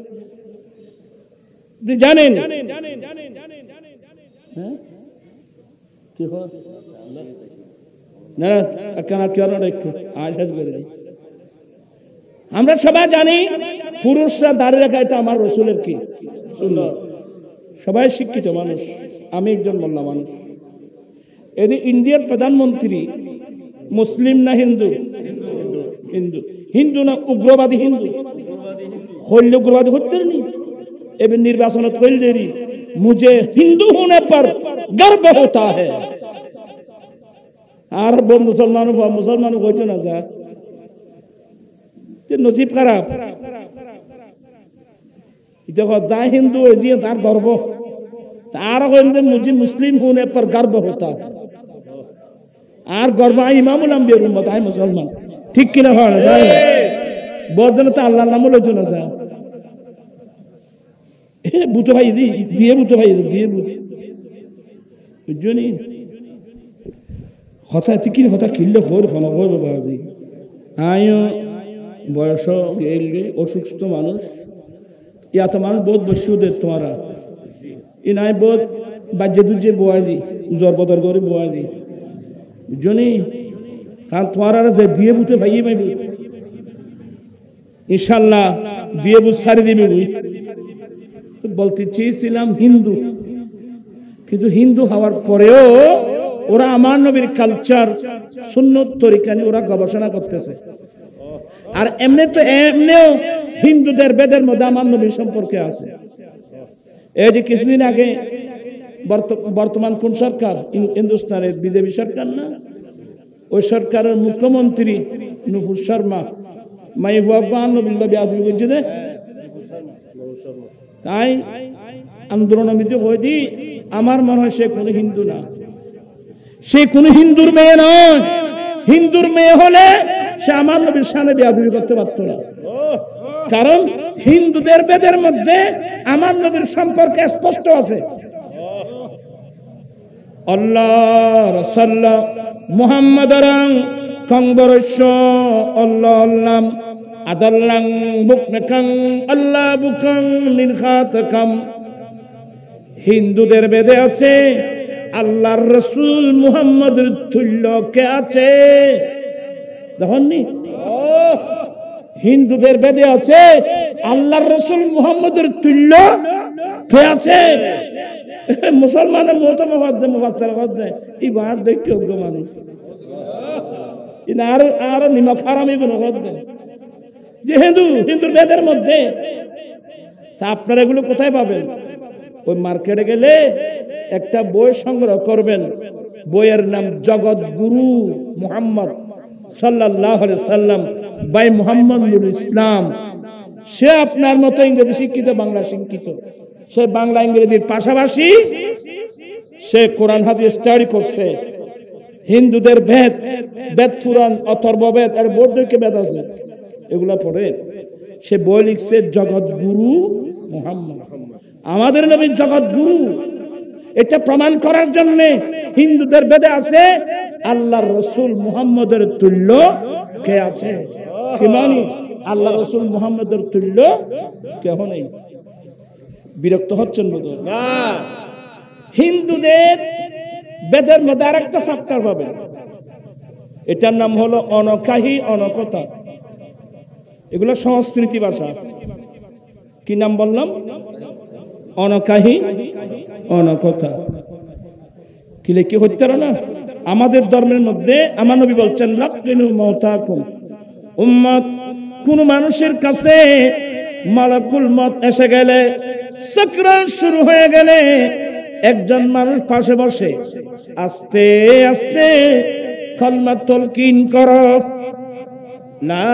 আপনি জানেন? আমরা সবাই জানি পুরুষরা দাঁড়িয়ে রাখা এটা আমার রসুলের কি সুন্নাত। সবাই শিক্ষিত মানুষ, আমি একজন মোল্লা মানুষ, এদি ইন্ডিয়ার প্রধানমন্ত্রী মুসলিম না হিন্দু? হিন্দু। হিন্দু না উগ্রবাদী? হিন্দু। হইল উগ্রবাদী হতে নি এবার নির্বাচনত কইল দেরি मुझे हिंदू होने पर गर्व होता है। আর মুসলমান হইতো না স্যার, নসিব খারাপ। দেখো তা হিন্দু হয়েছি তার গর্ব, তার মুझे মুসলিম होने पर गर्व होता है। আর গর্ব ইমামুল আম্বিয়ার উম্মত, আই মুসলমান। ঠিক কিনা হয় না স্যার? বড়জন তো আল্লাহর নামও লইতো না স্যার। বুতো ভাই দিয়ে বুতো ভাই দিয়ে বুঝছো নি কথা তিকির কথা কিনলে খোর খনা খোর বাবাজি। আমিও বয়স গেলে অসুস্থ মানুষ, ইয়া তো মানুষ বহুত বসে দে তোমারা ই নাই বহুত বাজ্যে দুজে বোয়াজি উজর বদর করে বোয়াজি বুঝছো নি। কারণ তোমারা যে দিয়ে বুতে ভাইয়ে পাইব ইনশাল্লাহ দিয়ে বুঝ সারি দিবে। বলতে চেয়েছিলাম হিন্দু, কিন্তু হিন্দু হওয়ার পরেও ওরা আমার নবীর কালচার সুন্নত তরিকা নিয়ে ওরা গবেষণা করতেছে। আর এমনিও হিন্দুদের বেদের মধ্যে আমার নবীর সম্পর্কে আছে। এই যে কিছুদিন আগে বর্তমান কোন সরকার, হিন্দুস্তানের বিজেপি সরকার না, ওই সরকারের মুখ্যমন্ত্রী নুপুর শর্মা তাই আন্দোলন আমার মনে হয় সে কোনো হিন্দু না, সে কোনো হিন্দুর মেয়ে নয়। হিন্দুর মেয়ে হলে সে আমার নবীর সামনে বেয়াদবি করতে পারত না। কারণ হিন্দুদের বেদের মধ্যে আমার নবীর সম্পর্কে স্পষ্ট আছে। আল্লাহ রাসাল্লাহ মুহাম্মাদারাং কংবরস্য আল্লাহ আল্লাহ আদাল্লাং বুকনাকাং আল্লাহ বুকাং নিরখাতকাম। হিন্দুদের বেদে আছে আল্লাহর রাসূল মুহাম্মদের তুল্য কে আছে? দেখুননি, হিন্দুদের বেদে আছে আল্লাহর রাসূল মুহাম্মদের তুল্য কে আছে? মুসলমানের মতো মুফাসসির কথা এই বাদ দেখে অজ্ঞ মানুষ আর নিমক হারামি গুণ কথা যে হিন্দুর বেদের মধ্যে। তা আপনারা এগুলো কোথায় পাবেন? ওই মার্কেটে গেলে একটা বই সংগ্রহ করবেন, বইয়ের নাম জগৎ গুরু মুহাম্মদ সাল্লাল্লাহু আলাইহি সাল্লাম বাই মুহাম্মদ নুরুল ইসলাম। সে আপনার মতো ইংরেজি শিক্ষিত, বাংলা শিক্ষিত। সে বাংলা ইংরেজির পাশাপাশি সে কোরআন হাদিস স্টাডি করছে। হিন্দুদের বেদ পুরাণ অথর্ববেদ আর বৌদ্ধকে বেদ আছে, এগুলা পড়ে সে বই লিখছে জগৎ গুরু মুহাম্মদ। আমাদের নবী জগৎ গুরু, এটা প্রমাণ করার জন্য হিন্দুদের বেদে আছে আল্লাহর রাসূল মুহাম্মদের তুল্য কে আছে? কি মানে আল্লাহ রাসূল মুহাম্মদের তুল্য কেহ নেই। বিরক্ত হচ্ছেন বোধ না? হিন্দুদের বেদের মধ্যে আরেকটা চ্যাপ্টার পাবে, এটার নাম হলো অনকাহী অনকথা। এগুলো সংস্কৃতি ভাষা। কি নাম বললাম? অনকাহী অনকথা। কি লেখে হচ্ছে না? আমাদের ধর্মের মধ্যে আমার নবী বলছেন লাকিনু মাউতাকুম উম্মত, কোন মানুষের কাছে মালাকুল মউত এসে গেলে, সাকরাত শুরু হয়ে গেলে, একজন মানুষ পাশে বসে আস্তে আস্তে কালিমা তালকিন করো, লা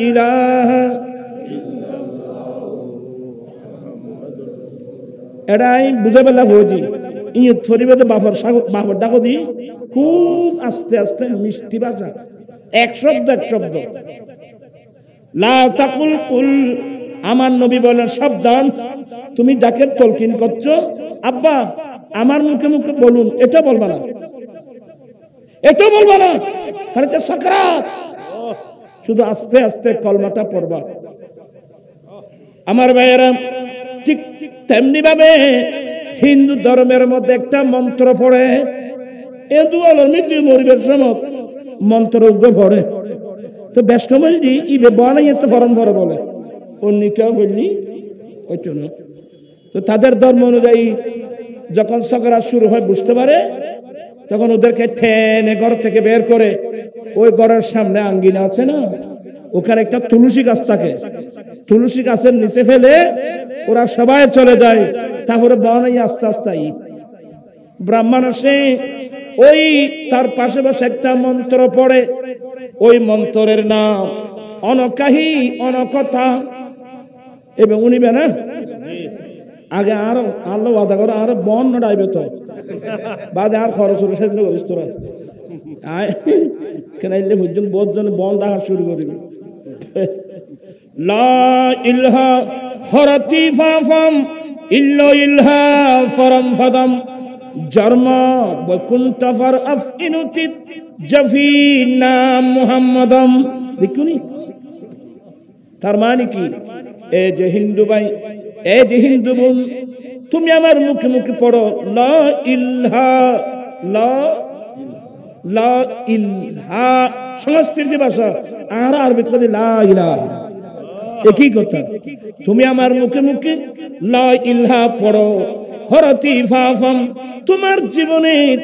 ইলাহা এটাই বুঝে পেলা হয়েছি। ইয়ে থরিবেতে বাপর ডাকো দি খুব আস্তে আস্তে মিষ্টি ভাষা, এক শব্দ এক শব্দ। লা তাকুল কুল, আমার নবী বলেন সাবধান, তুমি যাকে তলকিন করছো আব্বা আমার মুখে মুখে বলুন, এটা বলবা না, এটা বলবা না, মানে সাকরাত। শুধু আস্তে আস্তে কলমাটা পড়বা। আমার ভাইয়েরা, ঠিক তেমনি ভাবে হিন্দু ধর্মের মধ্যে একটা মন্ত্র পড়ে, মৃত্যু মরিবের সময় মন্ত্র উগ্র পড়ে। তো বেশ কমালি ইবে বলাই এত ফরম ফর বলে অন্য কেউ বললি ওইটা না। তো তাদের ধর্ম অনুযায়ী যখন সাকরাত শুরু হয় বুঝতে পারে, তখন ওদেরকে টেনে ঘর থেকে বের করে ওই ঘরের সামনে আঙ্গিনা আছে না, ওখানে একটা তুলসী গাছ থাকে, তুলসী গাছের নিচে ফেলে ওরা সবাই চলে যায়। তারপরে বনাই আস্তে আস্তে ব্রাহ্মণ আসে, ওই তার পাশে বসে একটা মন্ত্র পড়ে, ওই মন্ত্রের নাম অনকাহি অনকথা। এবং উনিবে না আগে আরো আল্লাহ আদা করে আরো বন নড়াইবে তো বাদে আর খরচ হলে সেগুলো করিস তোরা কেনাইলে পর্যন্ত বোধজন বন দেখা শুরু করিবি। লা ইলাহা হরতি ফাফাম ইল্লা ইলাহা ফরম ফদম জন্ম বৈকুণ্ঠ ফর আফইনুতি জাফিনা মুহাম্মাদম। দেখুনি তার মানে কি? এই যে হিন্দু ভাই, এই যে হিন্দু বোন, তুমি আমার মুখে মুখে পড়ো লা ইলাহা, লা লা ইলাহা সংস্কৃত ভাষা, আর আরবি কথা লা ইলাহা, একই কথা। তুমি আমার মুখে মুখে লা ইলাহা পড়ো, হরতি ফাফাম, তোমার জীবনের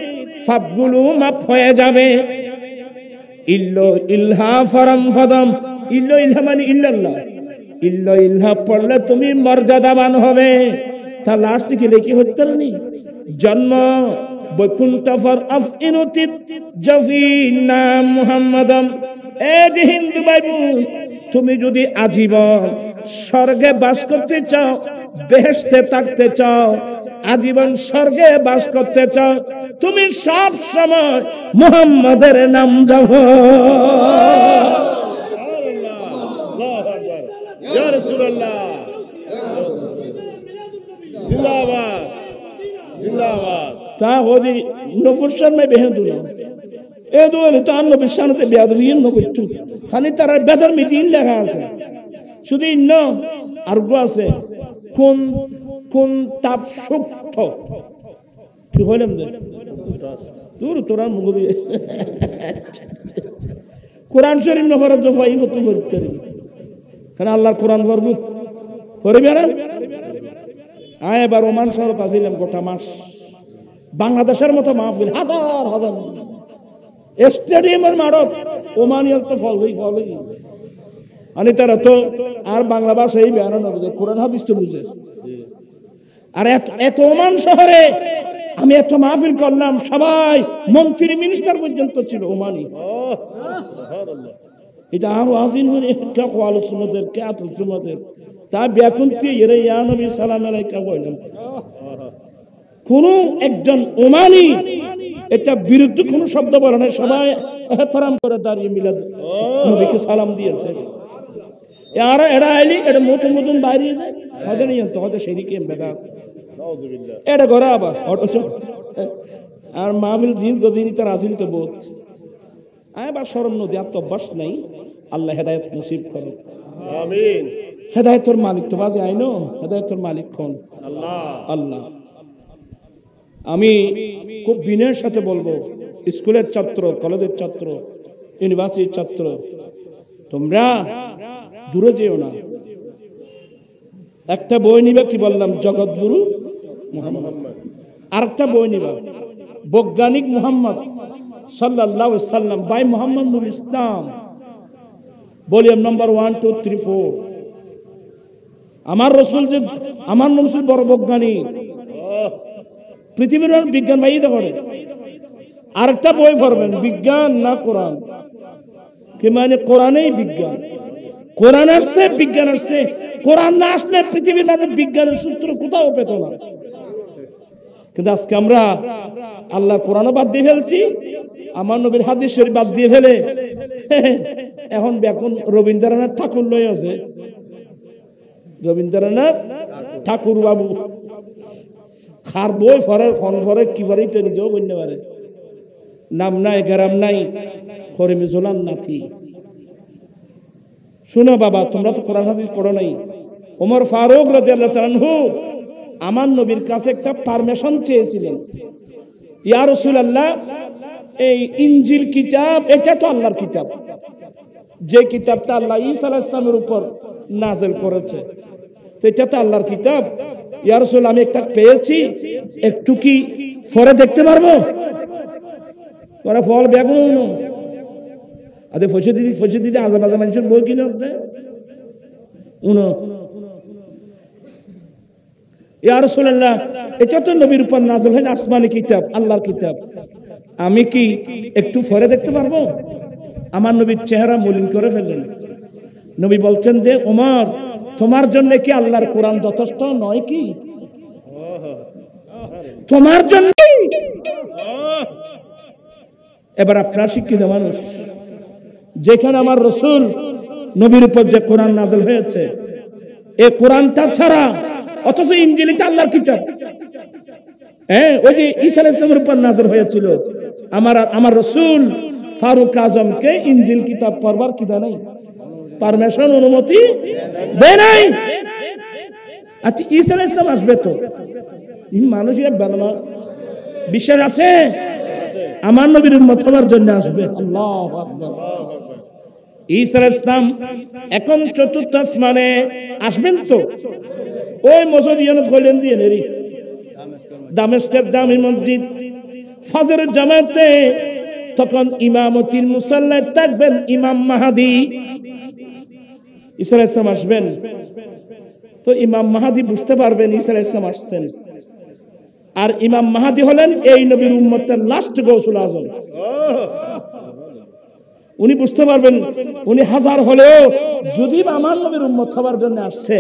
পাপগুলো মাফ হয়ে যাবে। ইল্লা ইলাহা ফরম ফদম, ইল্লা ইলাহা মানে ইল্লাল্লাহ, ইল্লা ইলাহা পড়লে তুমি মর্যাদাবান হবে। তা লাস্ট থেকে লিখি হতে নি জন্ম বৈকুণ্ঠ ফর আফইনুতি জাফিনা মুহাম্মাদম। এই যে হিন্দু ভাই বোন, তুমি যদি আজীবন স্বর্গে বাস করতে চাও, বেহেশতে থাকতে চাও, আজীবন স্বর্গে বাস করতে চাও, তুমি সব সময় মুহাম্মাদের নাম জপো। ইয়া রাসূলুল্লাহ জিন্দাবাদ জিন্দাবাদ। তা হদি নফরশন মে বেহেদু না এ দুলে তান নবী শানতে বিয়াদবিন নকইতু খালি তার বেদার মিদিন লেখা আছে, শুধু ইন্ন আরগো আছে কোন কোন তাপ সুক্ত কি হইলাম দে দূর তোরা মুখ দিয়ে কোরআন শরীফ নফর জফাই মত করতে কারণ আল্লাহর কোরআন পড়বো পড়বি না। আয় এবার ওমান শহরত আসিলাম গোটা মাস, বাংলাদেশের মতো মাহফিল হাজার হাজার স্টেডিয়ামের মারত ওমানিয়াল তো ফলই আনি তারা তো আর বাংলা ভাষা এই বেয়ানো না বুঝে, কোরআন হাদিস তো বুঝে। আর এত ওমান শহরে আমি এত মাহফিল করলাম, সবাই মন্ত্রী মিনিস্টার পর্যন্ত ছিল ওমানি। এটা আরো আজিন হয়ে কে কোয়ালো সুমদের কে আত সুমদের তা ব্যাকুন্তি এর ইয়া নবী সালাম আলাইকা কইলাম। কোন একজন ওমানি এটা বিরুদ্ধে কোনো শব্দ বলে না, সবাই এহতরাম করে দাঁড়িয়ে মিলাদ নবীকে সালাম দিয়েছে। আর এরা আইলি এটা নতুন নতুন বাইরে যায় হদে নিয়ে তো হদে শরীকে বেদা নাউজুবিল্লাহ এটা ঘরে আবার আর মাহফিল জিন গজিনি তার আসিল তো বহুত আয় বা শরম নদী আর তো অভ্যাস নাই। আল্লাহ হেদায়েত নসিব করো, আমিন। হেদায়েতের মালিক তো বাজে আইনো, হেদায়েতের মালিক কোন? আল্লাহ আল্লাহ। আমি খুব বিনয়ের সাথে বলবো, স্কুলের ছাত্র, কলেজের ছাত্র, ইউনিভার্সিটির ছাত্র, তোমরা দূরে যেও না। একটা বই নিবা, কি বললাম, জগৎগুরু মুহাম্মদ। আরেকটা বই নিবা বৈজ্ঞানিক মুহাম্মদ সাল্লাল্লাহু আলাইহি সাল্লাম বাই মুহাম্মদ নুল ইসলাম, ভলিউম নাম্বার 1, 2, 3, 4। আমার রসুল যে আমার রসুল বড় বৈজ্ঞানিক, পৃথিবীর বিজ্ঞান বাইদ করে। আরেকটা বই পড়বেন, বিজ্ঞান না কোরআন, কি মানে কোরআনেই বিজ্ঞান, কোরআন আসছে বিজ্ঞান আসছে। কোরআন না আসলে পৃথিবীর বিজ্ঞানের সূত্র কোথাও পেত না। কিন্তু আজকে আমরা আল্লাহ কোরআনও বাদ দিয়ে ফেলছি, আমার নবীর হাদিস শরীফ বাদ দিয়ে ফেলে এখন রবীন্দ্রনাথ ঠাকুর লই আছে, রবীন্দ্রনাথ ঠাকুর বাবু খার বই ফরের খন ফরে কি ফরে তো নিজেও বলতে পারে, নাম নাই গ্রাম নাই খরে মিজলান নাথি। শুনো বাবা, তোমরা তো কোরআন হাদিস পড়ো নাই। ওমর ফারুক রাদিয়াল্লাহু তাআলা আনহু আমার নবীর কাছে একটা পারমিশন চেয়েছিলেন, ইয়া রাসূলুল্লাহ এই ইনজিল কিতাব এটা তো আল্লাহর কিতাব, যে কিতাবটা আল্লাহ ঈসা আলাইহিস সালামের উপর নাযিল করেছে, তো এটা তো আল্লাহর কিতাব। ইয়া রাসূল আমি একটা পেয়েছি, একটু কি পড়ে দেখতে পারবো? ওরা ফল বেগুন আদে ফসে দিদি আজে বাজে মানুষের বই কিনে দে উনো ইয়া রাসূলুল্লাহ, এটা তো নবীর উপর নাযিল হয়েছে আসমানি কিতাব, আল্লাহর কিতাব। আমি কি একটু পরে দেখতে পারবো? আমার নবীর চেহারা মলিন করে ফেললেন। নবী বলছেন যে ওমর, তোমার জন্য কি আল্লাহর কোরআন যথেষ্ট নয়? কি তোমার জন্য? এবার আপনার শিক্ষিত মানুষ, যেখানে আমার রাসূল নবীর উপর যে কোরআন নাযিল হয়েছে, এই কোরআনটা ছাড়া, অথচ ইনজিল এটা আল্লাহর কিতাব। ওই যে ঈসা আলাইহিস সালামের উপর নাযিল হয়েছিল, আমার রাসূল ফারুক আজমকে ইনজিল কিতাব পড়বার কি দেয় নাই? পারমিশন, অনুমতি দেয় নাই। আচ্ছা, ঈসা আলাইহিস সালাম আসবে তো, মানুষের বানানো বিশ্বাস আছে আমার নবীর উম্মত হওয়ার জন্য আসবে। আল্লাহু আকবার। ঈসা আলাইহিস সালাম এখন চতুর্থ আসমানে আসবেন তো, ওই মসজিদ ইয়ানত কইলেন দিয়ে নেরি দামেস্কের দামি মসজিদ ফজরের জামাতে, তখন ইমামতির মুসাল্লায় থাকবেন ইমাম মাহদী। ঈসা আলাইহিস সালাম আসবেন তো ইমাম মাহদী বুঝতে পারবেন ঈসা আলাইহিস সালাম আসছেন। আর ইমাম মাহদী হলেন এই নবীর উম্মতের লাস্ট গৌসুল আজম। উনি বুঝতে পারবেন, উনি হাজার হলেও যদি আমার নবীর উম্মত হবার জন্য আসছে,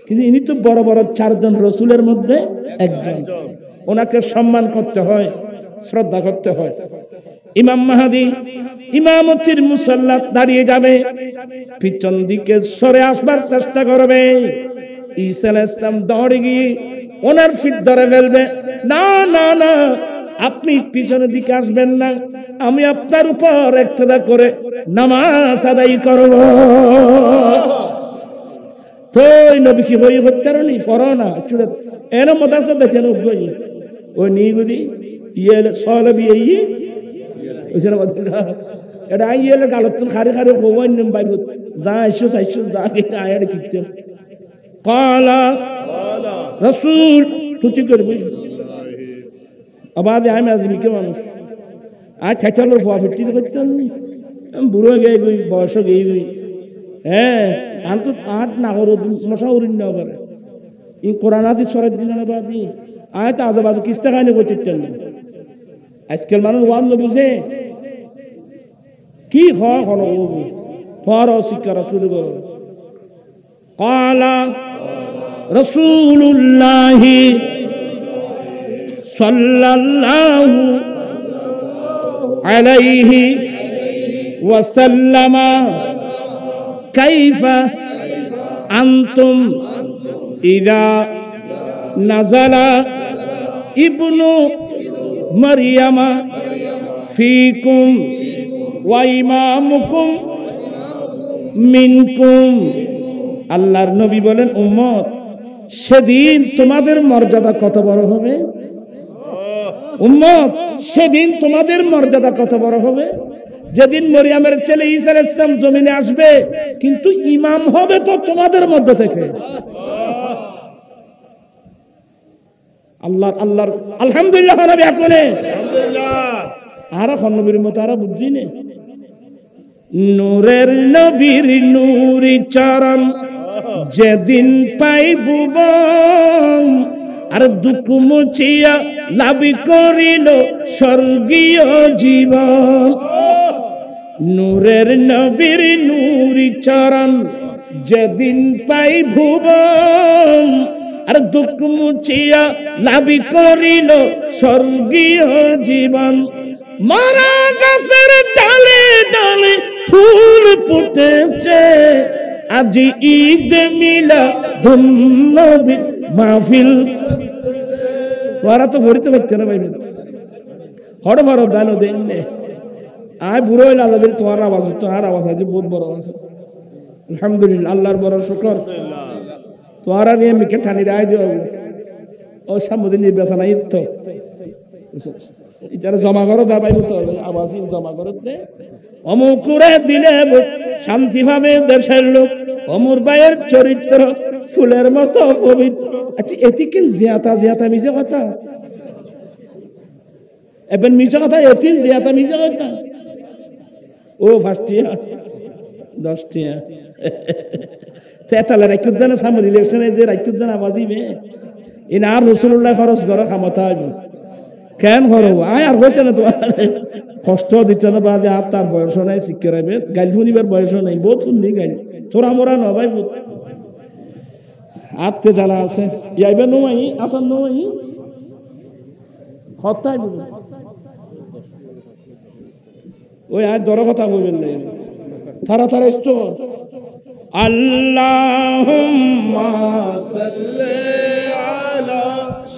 কিন্তু ইনি তো বড় বড় 4 জন রসুলের মধ্যে একজন। ওনাকে সম্মান করতে হয়, শ্রদ্ধা করতে হয়। ইমাম মাহদী ইমামতির মুসাল্লাত দাঁড়িয়ে যাবে, পিছন দিকে সরে আসবার চেষ্টা করবে। ঈসা আলাইহিস সালাম দৌড়ে গিয়ে ওনার ফিট ধরে ফেলবে। না না না, আপনি পিছনের দিকে আসবেন না, আমি আপনার উপর ইক্তেদা করে নামাজ আদায় করব। তো নবী কি বই হত্যারনি পড়ো না এর মাদ্রাসা দেখেন উঠবই ওই নিগুদি ইয়ে সলবি এই ওইখানে মাদ্রাসা এটা আইয়েলে গালতুন খারি খারি খোয়াই নিম বাইব যা আইছো চাইছো যা কে আয়ার কিতে قالا রাসূল তুই করবি আবাদে আমি আদমি কে মানুষ আর ঠাটালোর ফাফিটি করতে নি আমি বুড়ো গই গই বয়স গই গই আন্ত আট না করো মশাউরিন না করে ই কোরআন হাদিস সরাই দিন না বাদি আয়তা আজাবাজ কিস্তা খাইনে করতেন আজকাল মানুষ ওয়ান বুঝে কি হয় কোন পর শিক্ষা শুরু করো قال رسول الله صلى الله عليه وسلم كيف أنتم إذا نزل ابن مريم فيكم وإمامكم মিনকুম আল্লাহর নবী বলেন উম্মত সেদিন তোমাদের মর্যাদা কত বড় হবে উম্মত সেদিন তোমাদের মর্যাদা কত বড় হবে যেদিন মরিয়মের ছেলে ঈসা আলাইহিস সালাম জমিনে আসবে কিন্তু ইমাম হবে তো তোমাদের মধ্য থেকে আল্লাহর আলহামদুলিল্লাহ নবী আকনে আলহামদুলিল্লাহ আর কোন নবীর মত আর বুঝি না নূরের নবীর নূরি চরণ যেদিন পাইব আর দুঃখ মুছিয়া লাভ করিল স্বর্গীয় জীবন নূরের নবীর নূরি চরণ যেদিন পাইব আর দুঃখ মুছিয়া লাভ করিল স্বর্গীয় জীবন মারা গাছের ডালে ডালে ফুল ফুটেছে আজ ঈদ মিলাদুন নবী মাহফিল তোরা তো ভরিতে পারছে না ভাই হড় ভর দানো দেন নে আয় বুড়ো হইলে আল্লাহ তোমার আওয়াজ আছে বহুত বড় আছে আলহামদুলিল্লাহ আল্লাহর বড় শুকর তোরা নিয়ে মিকে ঠানি রায় দিও ও সামুদ্রিক নির্বাচন আইত তো ইতারা জমা করো দা পাইব তো আওয়াজ জমা করো দে অমুকুরে দিলে শান্তি ভাবে দেশের লোক অমর ভাইয়ের চরিত্র ফুলের মতো পবিত্র আচ্ছা এটি কি জিয়াতা মিছে কথা এবার মিছা কথা এতিন যে এত মিছা কথা ও ফার্স্টিয়া 10 টিয়া তেতালে রাইকুদ্দান সামনে ইলেকশনে যে রাইকুদ্দান আবাজিবে ইনা আর রাসূলুল্লাহ খরচ করে ক্ষমতা হইবে কেন করো আয় আর হইতে না তোমার কষ্ট দিতে না বাদে আর তার বয়স নাই শিক্ষা রাখবে গাইল শুনিবার বয়স নাই বহুত শুনলি গাইল তোরা মোরা ন ভাই আত্মে জানা আছে ইয়াইবে নই আসান নই হতাই বল ওই আর দর কথা কইবেন না তারা তারা ইষ্ট আল্লাহুম্মা সাল্লি আলা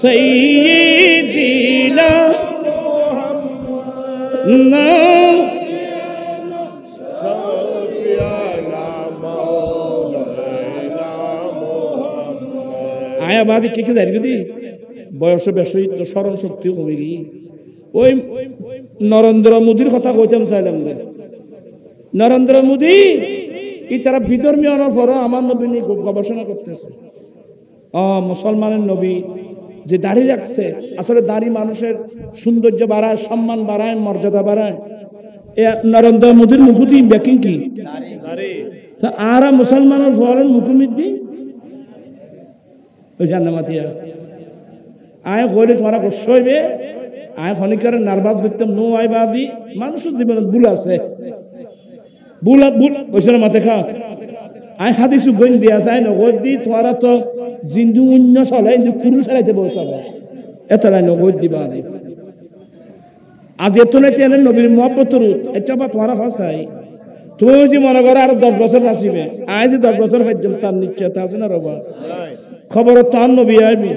সাইয়্যিদিনা আয়া বাদি কে যাই গদি বয়স বেশি তো স্মরণ শক্তি কমে গি ওই নরেন্দ্র মোদীর কথা কইতাম চাইলাম যে নরেন্দ্র মোদী এই তারা বিধর্মী হওয়ার পরও আমার নবী নিয়ে গবেষণা করতেছে মুসলমানের নবী যে দাড়ি রাখছে আসলে দাড়ি মানুষের সৌন্দর্য বাড়ায় সম্মান বাড়ায় মর্যাদা বাড়ায় নরেন্দ্র মোদীর মুখুতি ব্যাকিং কি তা আর মুসলমানের ফরেন মুখুমিদ্দি ওই জান্নামাতিয়া আয় কইলে তোমারা কষ্ট হইবে আয় খনিকার নার্ভাস করতাম নো আই বাদি মানুষের জীবনে ভুল আছে ভুল ওইসব মাথে খা আয় হাদিসু গইন দিয়া যায় নগদ দি তোমারা তো জিন্দু অন্য চলে কিন্তু কুরুল চালাইতে বলতে হবে এতলাই নগদ দিবা দি আজ এত না চেনেন নবীর মহব্বতর এটা বা তোমারা হসাই তুমি যে মনে করো আর 10 বছর বাঁচিবে আয় যে 10 বছর পাইতাম তার নিশ্চয়তা আছে না রবা খবর তার নবী আইবি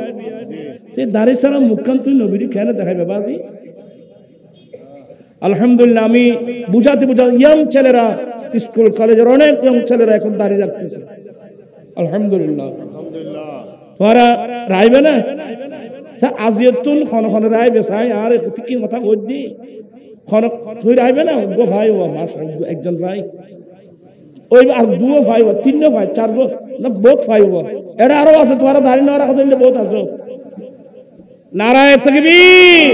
তুই দাঁড়িয়ে ছাড়া মুখখান তুই নবীর কেন দেখাইবে বাদি আলহামদুলিল্লাহ আমি বুঝাতে ইয়াং ছেলেরা স্কুল কলেজের অনেক ইয়াং ছেলেরা এখন দাঁড়িয়ে রাখতেছে আলহামদুলিল্লাহ তোরা রাইবে না আজিয়তুন খন খন রাইবে চাই আর কি কথা কই দি খন তুই রাইবে না গো ভাই ও একজন ভাই ওই আর দুও ভাই ও তিনও ভাই চার না বহুত ভাই ও এটা আরো আছে তোরা দাঁড়িয়ে না রাখা দিলে বহুত আছে নারায়ে তাকবীর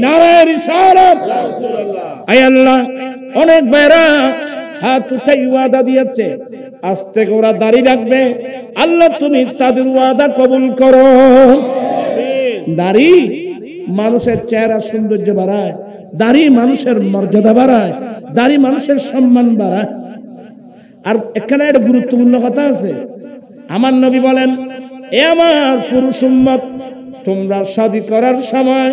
নারায়ে রিসালাত ইয়া রাসূলুল্লাহ আয় আল্লাহ অনেক বেরা হাত উঠাই ওয়াদা দিয়েছে আস্তে করে দাড়ি রাখবে আল্লাহ তুমি তাদের ওয়াদা কবুল করো আমিন দাড়ি মানুষের চেহারা সৌন্দর্য বাড়ায় দাড়ি মানুষের মর্যাদা বাড়ায় দাড়ি মানুষের সম্মান বাড়ায় আর এখানে একটা গুরুত্বপূর্ণ কথা আছে আমার নবী বলেন এ আমার পুরুষ উম্মত তোমরা শাদী করার সময়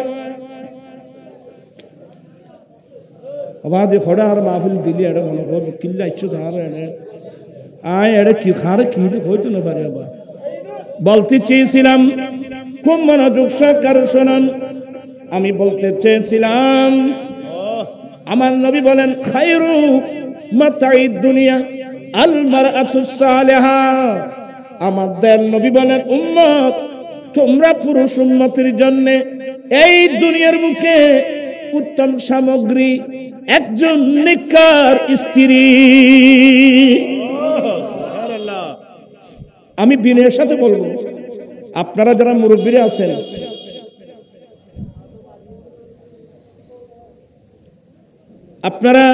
আবাদে খড়া আর মাহফিল দিলি এটা মনে করবে কিল্লা ইচ্ছু ধার এনে আয় এটা কি খার কি হইতো না পারে আবার বলতে চেয়েছিলাম খুব মনোযোগ সহকারে শোনান আমি বলতে চেয়েছিলাম আমার নবী বলেন খায়রু মাতাঈদ দুনিয়া আল মারআতুস সালিহা আমাদের নবী বলেন উম্মত তোমরা পুরুষ উম্মতের জন্য এই দুনিয়ার বুকে উত্তম সামগ্রী একজন নেককার স্ত্রী আমি বিনয়ের সাথে বলবো আপনারা যারা মুরব্বীরা আছেন আপনারা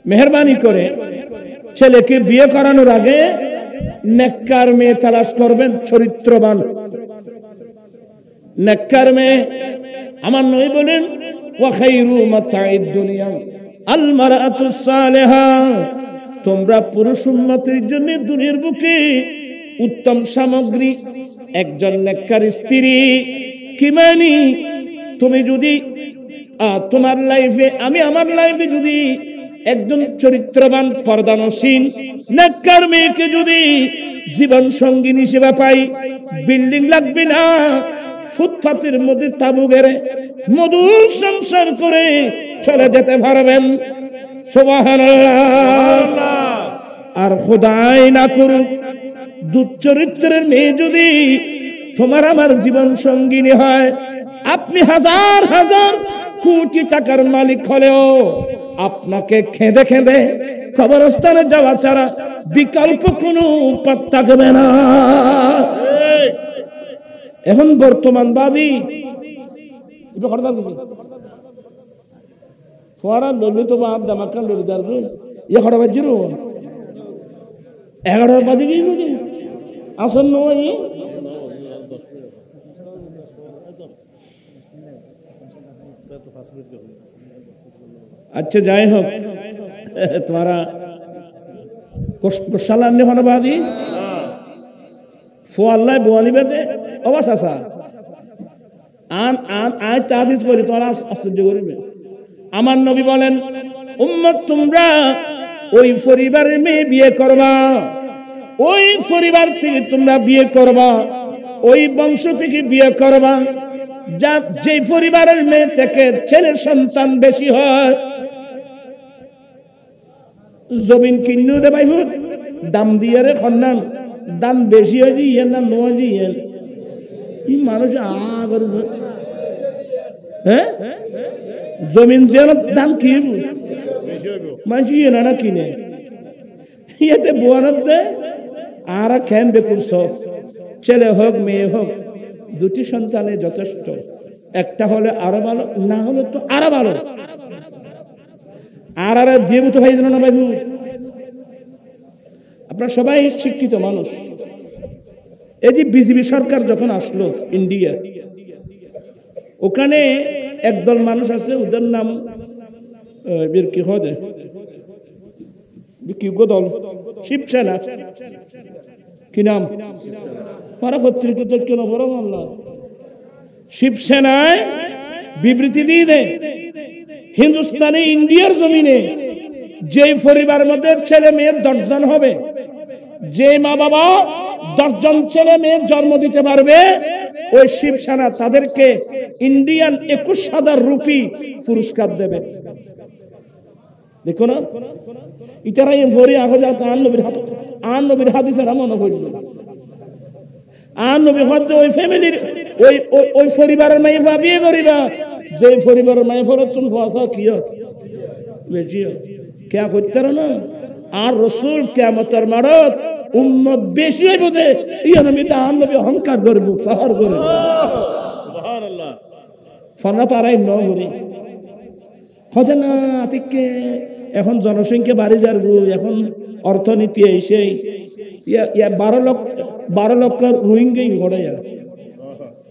মেহেরবানি করে ছেলেকে বিয়ে করানোর আগে নেককার মেয়ে তালাশ করবেন চরিত্রবান নেককার মেয়ে আমার নবী বলেন ওয়া খায়রু মাতাঈদ দুনিয়া আল মারআতুস সালিহা তোমরা পুরুষ উম্মতের জন্য দুনিয়ার বুকে উত্তম সামগ্রী একজন নেককার স্ত্রী কি মানি তুমি যদি তোমার লাইফে আমি আমার লাইফে যদি একজন চরিত্রবান পর্দানশীল নেককার মেয়েকে যদি জীবন সঙ্গী হিসেবে পাই বিল্ডিং লাগবে না ফুটপাতের মধ্যে তাবু গেড়ে মধুর সংসার করে চলে যেতে পারবেন সুবহানাল্লাহ আর খোদাই না করুক দুচরিত্রের মেয়ে যদি তোমার আমার জীবন সঙ্গিনী হয় আপনি হাজার হাজার কোটি টাকার মালিক হলেও আপনাকে খেঁদে খেঁদে কবরস্থানে যাওয়া ছাড়া বিকল্প কোনো পথ থাকবে না এখন বর্তমান বাদী এটা হরদার কি ফোয়ারা লইলে তো বাদ দামাকা লড়ে যাবে ইয়ে হরা বাজির 11 বাজে গিয়ে বুঝি আসন নয় अच्छा जाए हो तुम्हारा कुशाला ने होने बादी फो अल्लाह बुआली बेटे अवास आसा आन आज तादिस बोली तुम्हारा आश्चर्य करी में अमान नबी बोलें उम्मत तुमरा ওই পরিবারের মেয়ে বিয়ে করবা ওই পরিবার থেকে তোমরা বিয়ে করবা ওই বংশ থেকে বিয়ে করবা যা যে পরিবারের মেয়ে থেকে ছেলের সন্তান বেশি হয় জমিন কিন্নু দে ভাই দাম দিয়ে রে খন্নান দাম বেশি হয় জি না নয় জি এই মানুষ আগর হ্যাঁ জমিন যে দাম কি মানুষ না কিনে ইয়েতে বোয়ানতে আর খেন বেকুরছ ছেলে হোক মেয়ে হোক দুটি সন্তানে যথেষ্ট একটা হলে আরো ভালো না হলে তো আরো ভালো আর দিয়ে তো ভাই না ভাই আপনারা সবাই শিক্ষিত মানুষ এই যে বিজেপি সরকার যখন আসলো ইন্ডিয়া ওখানে একদল মানুষ আছে ওদের নাম বীর কি হয় কি দল শিবসেনা কি নাম মারা পত্রিকা কেন বড় মামলা শিবসেনায় বিবৃতি দিয়ে দেয় হিন্দুস্তানে ইন্ডিয়ার জমিনে যে পরিবার মধ্যে ছেলে মেয়ের 10 জন হবে যে মা বাবা 10 জন ছেলে মেয়ের জন্ম দিতে পারবে ওই শিবসেনা তাদেরকে ইন্ডিয়ান 21,000 রুপি পুরস্কার দেবে দেখো না ইতারা এই ভরে আগে যা আন নবীর হাদিসের মনে পড়ল আন নবী হয়তো ওই ফ্যামিলির ওই ওই পরিবারের মেয়ে বিয়ে করিবা যে পরিবারের মেয়ে ফেরত তুমি ভাষা কি বেশি কে করতে না আর রসুল কিয়ামতের মারত উম্মত বেশি হইব দে ইয়া নবী আন নবী অহংকার করব ফাখর করব সুবহানাল্লাহ ফানা তারাই ন করি হতে না আতিককে এখন জনসংখ্যা বাড়ি যার এখন অর্থনীতি এসে 12 লক্ষ রোহিঙ্গা ঘরে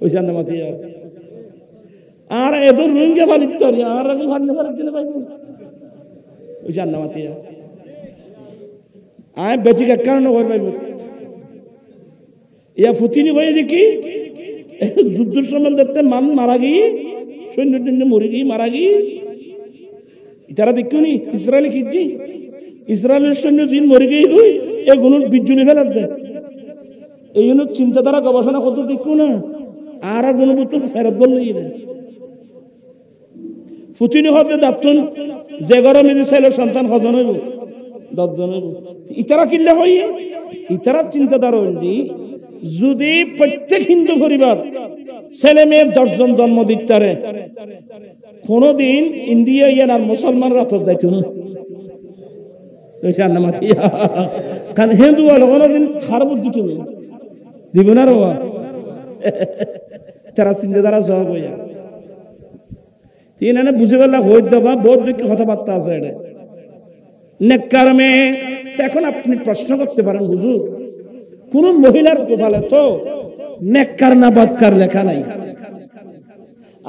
ওই জানা মাতি আর এত রোহিঙ্গা ফালিত আর এখন ফান্ডে ফালিত দিলে পাইব ওই জানা মাতি আয় বেটিকে কারণ করে পাইব ইয়া ফুতিনি হয়ে দেখি যুদ্ধের সময় দেখতে মান মারা গিয়ে সৈন্য টৈন্য মরে গিয়ে মারা গিয়ে তারা দেখুনি ইসরায়েলি কিজি ইসরায়েলের সৈন্য দিন মরে গিয়ে এগুলো বিজুলি ফেলার দেয় এই জন্য চিন্তাধারা গবেষণা করতে দেখো না আর গুণবত্ত ফেরত করলে ফুতিনি হতে দাপ্তন যে গরমে যে ছেলের সন্তান হজন হইব 10 জন হইব ইতারা কিনলে হই ইতারা চিন্তাধারা হইজি যদি প্রত্যেক হিন্দু পরিবার ছেলে মেয়ের 10 জন জন্ম দিতারে কোনদিন ইন্ডিয়া ইয়ান আর মুসলমানরা তো যাইতো না ওইখান নামাতি কারণ হিন্দু হলো কোনদিন খারাপ দিত দিব না রে তারা চিন্তাধারা সব হইয়া তিন এনে বুঝে পেলা হই দেবা বহুত দিকে কথাবার্তা আছে এটা নেককার মেয়ে এখন আপনি প্রশ্ন করতে পারেন হুজুর কোন মহিলার কপালে তো নেককার না বদকার লেখা নাই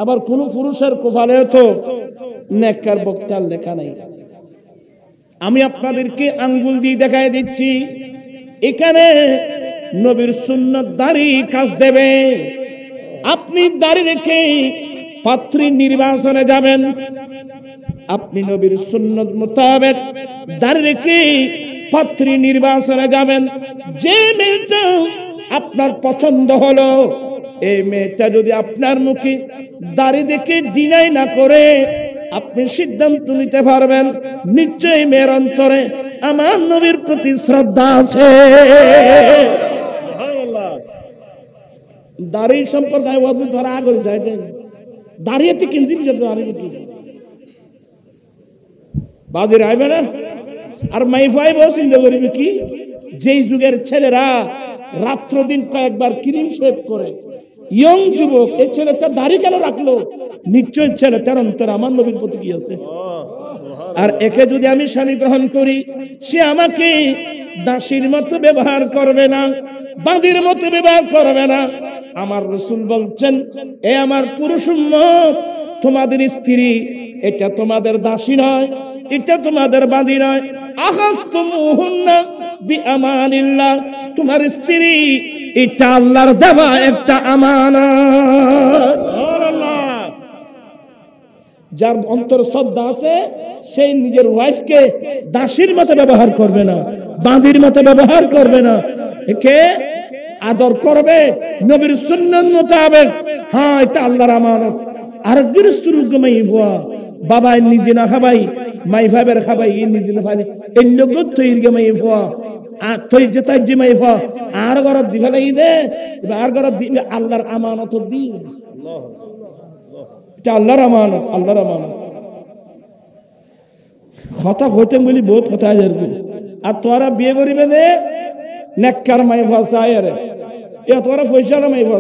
আবার কোন পুরুষের কপালে তো নেককার বদকার লেখা নাই আমি আপনাদেরকে আঙ্গুল দিয়ে দেখাই দিচ্ছি এখানে নবীর সুন্নাত দাড়ি কাজ দেবে আপনি দাড়ি রেখে পাত্রী নির্বাচনে যাবেন আপনি নবীর সুন্নাত মোতাবেক দাড়ি রেখে পাত্রী নির্বাচনে যাবেন যে মেয়েটা আপনার পছন্দ হলো এই মেয়েটা যদি আপনার মুখে দাড়ি দেখে ডিনাই না করে আপনি সিদ্ধান্ত নিতে পারবেন নিশ্চয়ই মেয়ের অন্তরে আমার নবীর প্রতি শ্রদ্ধা আছে সুবহানাল্লাহ দাড়ি সম্পর্কে ওয়াজ ধরা করে যাইতেন দাঁড়িয়েতে কিনছি দাঁড়িয়ে বাজের আইবে না আর মাইফাই চিন্তা করবে কি যেই যুগের ছেলেরা রাত্র দিন কয়েকবার ক্রিম শেভ করে ইয়ং যুবক, এই ছেলেটা দাড়ি কেন রাখলো? নিশ্চয় ছেলেটার অন্তরে আমার নবীর প্রতি কি আছে। আর একে যদি আমি স্বামী গ্রহণ করি, সে আমাকে দাসীর মতো ব্যবহার করবে না, বাঁদির মতো ব্যবহার করবে না। আমার রাসূল বলছেন, এ আমার পুরুষ উম্মত, তোমাদের স্ত্রী এটা তোমাদের দাসী নয়, এটা তোমাদের বাঁধি নয়। আখাযতুমুহুন্না বিআমানিল্লাহ, তোমার স্ত্রী এটা আল্লাহর দেওয়া একটা আমানত। যার অন্তর শ্রদ্ধা আছে সেই নিজের ওয়াইফকে দাসীর মতো ব্যবহার করবে না, বাঁধির মতো ব্যবহার করবে না, একে আদর করবে নবীর সুন্নাত মোতাবেক। হ্যাঁ, এটা আল্লাহর আমানত। আর গৃহস্থর মাই ভুয়া বাবাই নিজে না খাবাই, মাই ভাবের খাবাই নিজে না খাই, এই লোক তৈরি মাই ভুয়া আর তৈ যে তাই যে মাই ভুয়া আর ঘরত দি ফেলাই দে, আর ঘরত দি আল্লাহর আমানত দি। এটা আল্লাহর আমানত, আল্লাহর আমানত। কথা হইতে বলি বহুত কথা যাবে। আর তোরা বিয়ে করিবে দে নেককার মাই ভুয়া চাই, আরে এ তোরা পয়সা না মাই ভুয়া,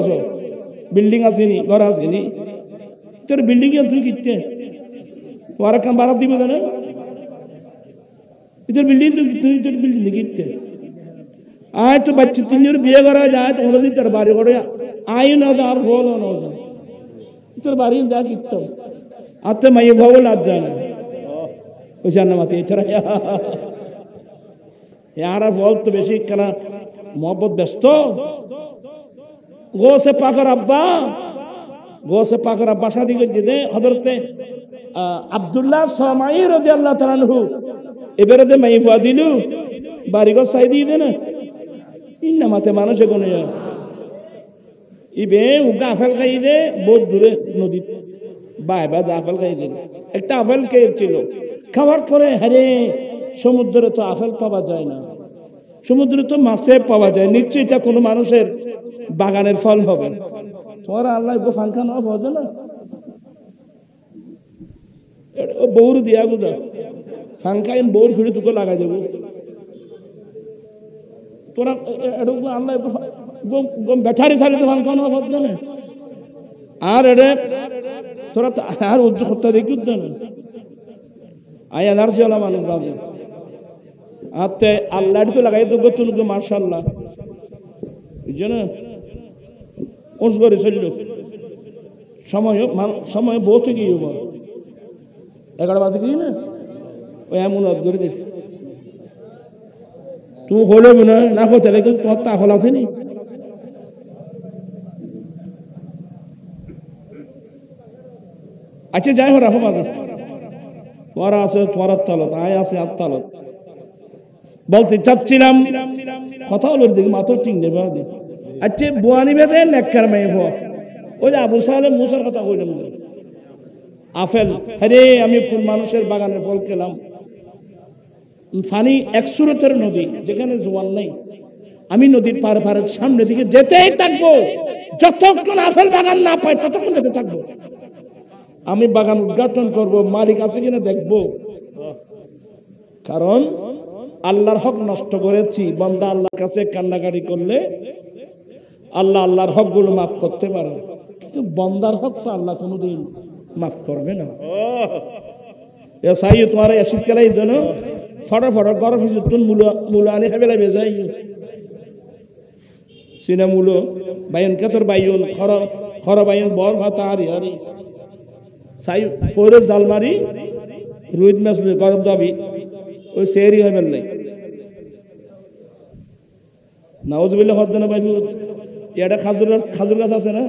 বিল্ডিং আসেনি, ঘর আসেনি, তোর বিল্ডিং তুই কিনতে তোরা কাম বাড়া দিবে না, তোর বিল্ডিং তুই তোর বিল্ডিং কিনতে আয় তো বাচ্চা তিনজন বিয়ে করা যায় তো হলো তোর বাড়ি করে আয় না আর ফল না তোর বাড়ি যা কিনতে আর তো মাইয়ে ভাবো লাভ যায় না পয়সা না মাতে এছাড়া यार फल तो बेशी कना मोहब्बत व्यस्त गो से पाकर अब्बा शादी कर दे हजरते अब्दुल्लाह सलामाई রাদিয়াল্লাহু তাআলা আনহু এবারে যে মাই ফুয়া দিলু বাড়ি ঘর চাই দিয়ে দে না ইন্না মাতে মানুষে কোনে ইবে উগা আফেল খাই দে বহুত দূরে নদী বাইবা আফেল খাই দে একটা আফেল খেয়েছিল খাওয়ার পরে আরে সমুদ্রে তো আফেল পাওয়া যায় না, সমুদ্রে তো মাছে পাওয়া যায়, নিশ্চয়ই এটা কোনো মানুষের বাগানের ফল হবে। তোমার আল্লাহ ফাঙ্কা না বোঝে না বৌর দিয়া গুজা ফাঙ্কা বৌর ফিরে তোকে লাগাই দেবো তোরা আল্লাহ ব্যাটারি সারি তো ফাঙ্কা না বোঝে না আর এরে তোরা আর উদ্যোগ হত্যা দেখি উদ্যান আই এনার্জি ওলা মানুষ বাজে আতে আল্লাহ তো লাগাই তো গতুন মাশাআল্লাহ বুঝছো না ওস করে চলল সময় বহুত কি হবো 11 বাজে কি না ওই এমন করে দেখ তুমি হলো না হতে লাগে তোমার তা হল আছে নি আচ্ছা যাই হোক রাখো বাজার তোমার আছে তোমার তালত আয় আছে আত্মালত বলতে চাচ্ছিলাম কথা হলো দিকে মাথা ঠিক নেবে আচ্ছা বুয়ানি বেদে নেককার মেয়ে ভুয়া ওই যে আবু সালেম মুসার কথা কইলাম আপেল আরে আমি কোন মানুষের বাগানের ফল খেলাম ফানি এক সুরতের নদী যেখানে জোয়ান নেই আমি নদীর পারে পারে সামনের দিকে যেতেই থাকবো যতক্ষণ আপেল বাগান না পাই ততক্ষণ যেতে থাকবো আমি বাগান উদ্ঘাটন করব মালিক আছে কিনা দেখবো কারণ আল্লাহর হক নষ্ট করেছি বান্দা আল্লাহর কাছে কান্নাকাটি করলে আল্লাহ আল্লাহর হক গুলো মাফ করতে পারে কিন্তু বান্দার হক তো আল্লাহ কোনোদিন মাফ করবে না এসাই তোমার শীতকালে এই জন্য ফটাফট গরম তুন মূল আনি খাবে লাগবে যাই সিনা মূল বাইন কেতর বাইন খর বাইন বর ভাতা হারি হারি সাই ফোরের জাল মারি রুইদ মাছ গরম যাবি ওই সেরি হবেন নাই নাউজুবিল্লাহ হদ্দ না বাইবু এটা খাজুর গাছ আছে না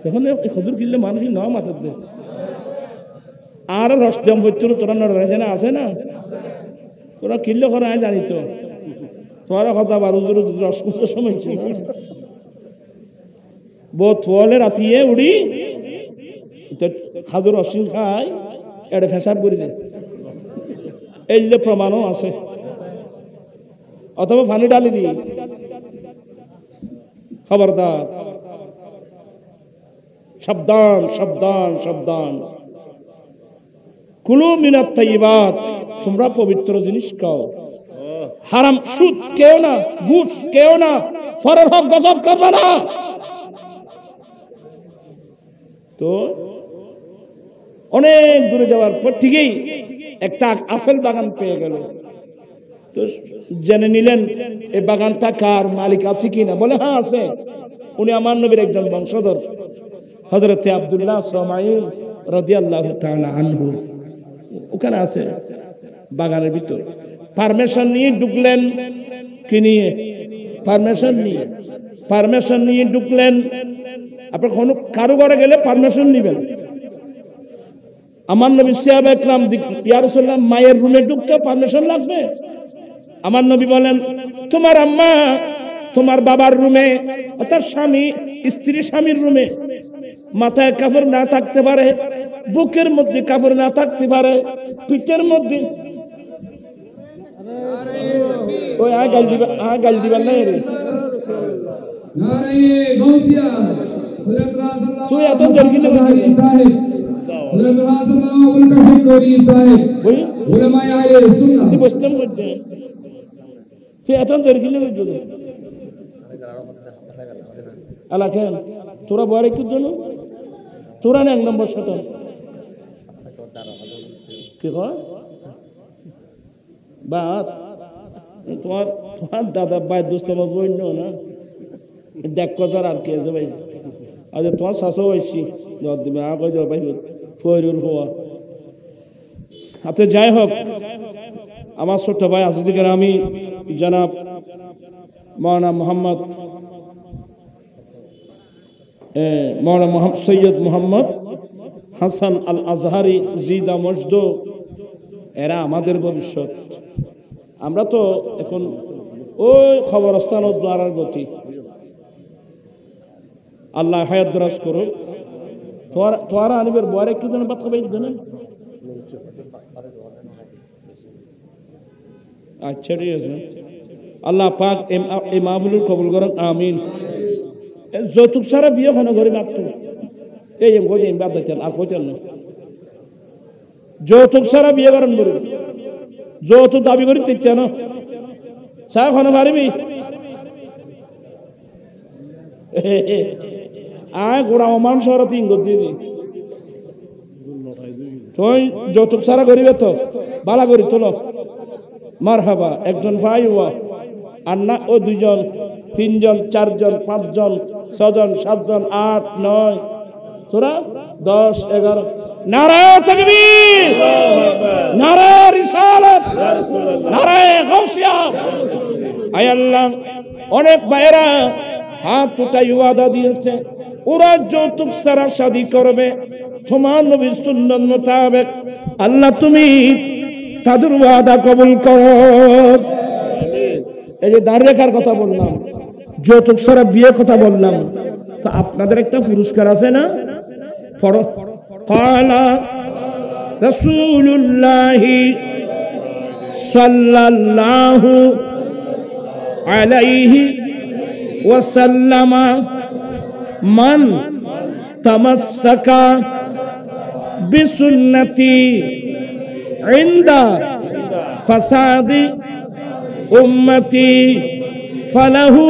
এখন খাজুর কিনলে মানুষ নাও মাথার দে আর রস জম হচ্ছিল তোরা নড়ে না আছে না তোরা কিনলে করে আমি জানি তো তোরা কথা বার রস কুচের সময় ছিল বহুত থোয়ালে রাতিয়ে উড়ি খাজুর রসিন খাই এটা ফেসাব করে দেয় এই প্রমাণও আছে অথবা পানি ডালি দি খবরদার সাবধান সাবধান সাবধান কুলু মিনাত তাইয়িবাত তোমরা পবিত্র জিনিস খাও হারাম সুদ কেউ না ঘুষ কেউ না ফরের হক গজব করবে না তো অনেক দূরে যাওয়ার পর ঠিকই একটা আপেল বাগান পেয়ে গেল। তো জেনে নিলেন এই বাগানটা কার, মালিক আছে কিনা। বলে হ্যাঁ আছে, উনি আমার নবীর একজন বংশধর হযরতে আব্দুল্লাহ সুমাইল রাদিয়াল্লাহু তাআলা আনহু, ওখানে আছে বাগানের ভিতর। পারমিশন নিয়ে ঢুকলেন, কি নিয়ে? পারমিশন নিয়ে ঢুকলেন। আপনি কারো ঘরে গেলে পারমিশন নিবেন। আমার নবী সাহাবা একরাম ইয়া রাসূলুল্লাহ মায়ের রুমে ঢুকতে পারমিশন লাগবে? আমার নবী বলেন তোমার আম্মা তোমার বাবার রুমে, অর্থাৎ স্বামী স্ত্রী স্বামীর রুমে মাথায় কাপড় না থাকতে পারে, বুকের মধ্যে কাপড় না থাকতে পারে, পিঠের মধ্যে ওই গাল দিবেন না রে। তুই এত জলদি বসতে মধ্যে তুই এত দরকিলে এলাকেন তোরা বয়ারে কি জন্য তোরা না 1 নম্বর শতান কি কয় বাত তোমার দাদা ভাই দোস্ত আমার বইন না দেখ কজার আর কি আছে ভাই। আজ তোমার শাশু হয়েছি দিবে কই দেবো ভাই ফয়রুল হওয়া হাতে যাই হোক। আমার ছোট্ট ভাই আজিজ গ্রামী জনাব মাওলানা সৈয়দ মোহাম্মদ হাসান আল আজহারি জিদা মজদু, এরা আমাদের ভবিষ্যৎ। আমরা তো এখন ওই খবরস্থান দ্বারার গতি। আল্লাহ হায়াত দরাজ করো। তোরা আনিবের বয়ারে কি জন্য বাদ খাবাই দেন? আচ্ছা ঠিক আছে, আল্লাহ পাক এই মাহফিল কবুল করেন, আমিন। যৌতুক ছাড়া বিয়ে কোনো ঘরে মাত্র এই বাদ দিচ্ছেন আর কোথাও না। যৌতুক ছাড়া বিয়ে করেন বলে যৌতুক দাবি করি তিনটা না চা খানো পারবি গোড়া অমান শহর 3 গতি তুই যৌতুক ছাড়া করিবে তো বালা করি তোলো মারহাবা। একজন ভাই হওয়া আর না ও 2 জন 3 জন 4 জন 5 জন 6 জন 7 জন 8 9 তোরা 10 11 নারায়ে তাকবীর, নারায়ে রিসালাত, নারায়ে গাউসিয়া। আয় আল্লাহ, অনেক ভাইরা হাত উঠাই ওয়াদা দিয়েছে ওরা যৌতুক ছাড়া শাদী করবে তোমার নবীর সুন্নাত মোতাবেক। আল্লাহ তুমি তাদের ওয়াদা কবুল করো। এই যে দাঁড়িয়ে রাখার কথা বললাম, যৌতুক ছাড়া বিয়ে কথা বললাম, তো আপনাদের একটা পুরস্কার আছে না? পড়ো। কালা রাসূলুল্লাহি সাল্লাল্লাহু আলাইহি ওয়াসাল্লামা মান তামাসসাকা বিসুন্নতি ইনদা ফাসাদি উম্মতি ফালাহু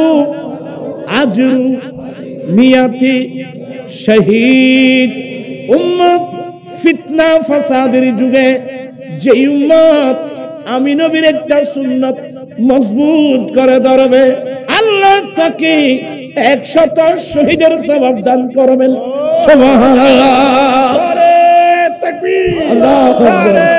আজরু মিয়াতি শহীদ। উম্মত ফিতনা ফাসাদের যুগে যে উম্মত আমি নবীর একটা সুন্নাত মজবুত করে ধরবে আল্লাহ তাকে 100 শহীদের সওয়াব দান করবেন। সুবহানাল্লাহ, নারে তাকবীর, আল্লাহু আকবার।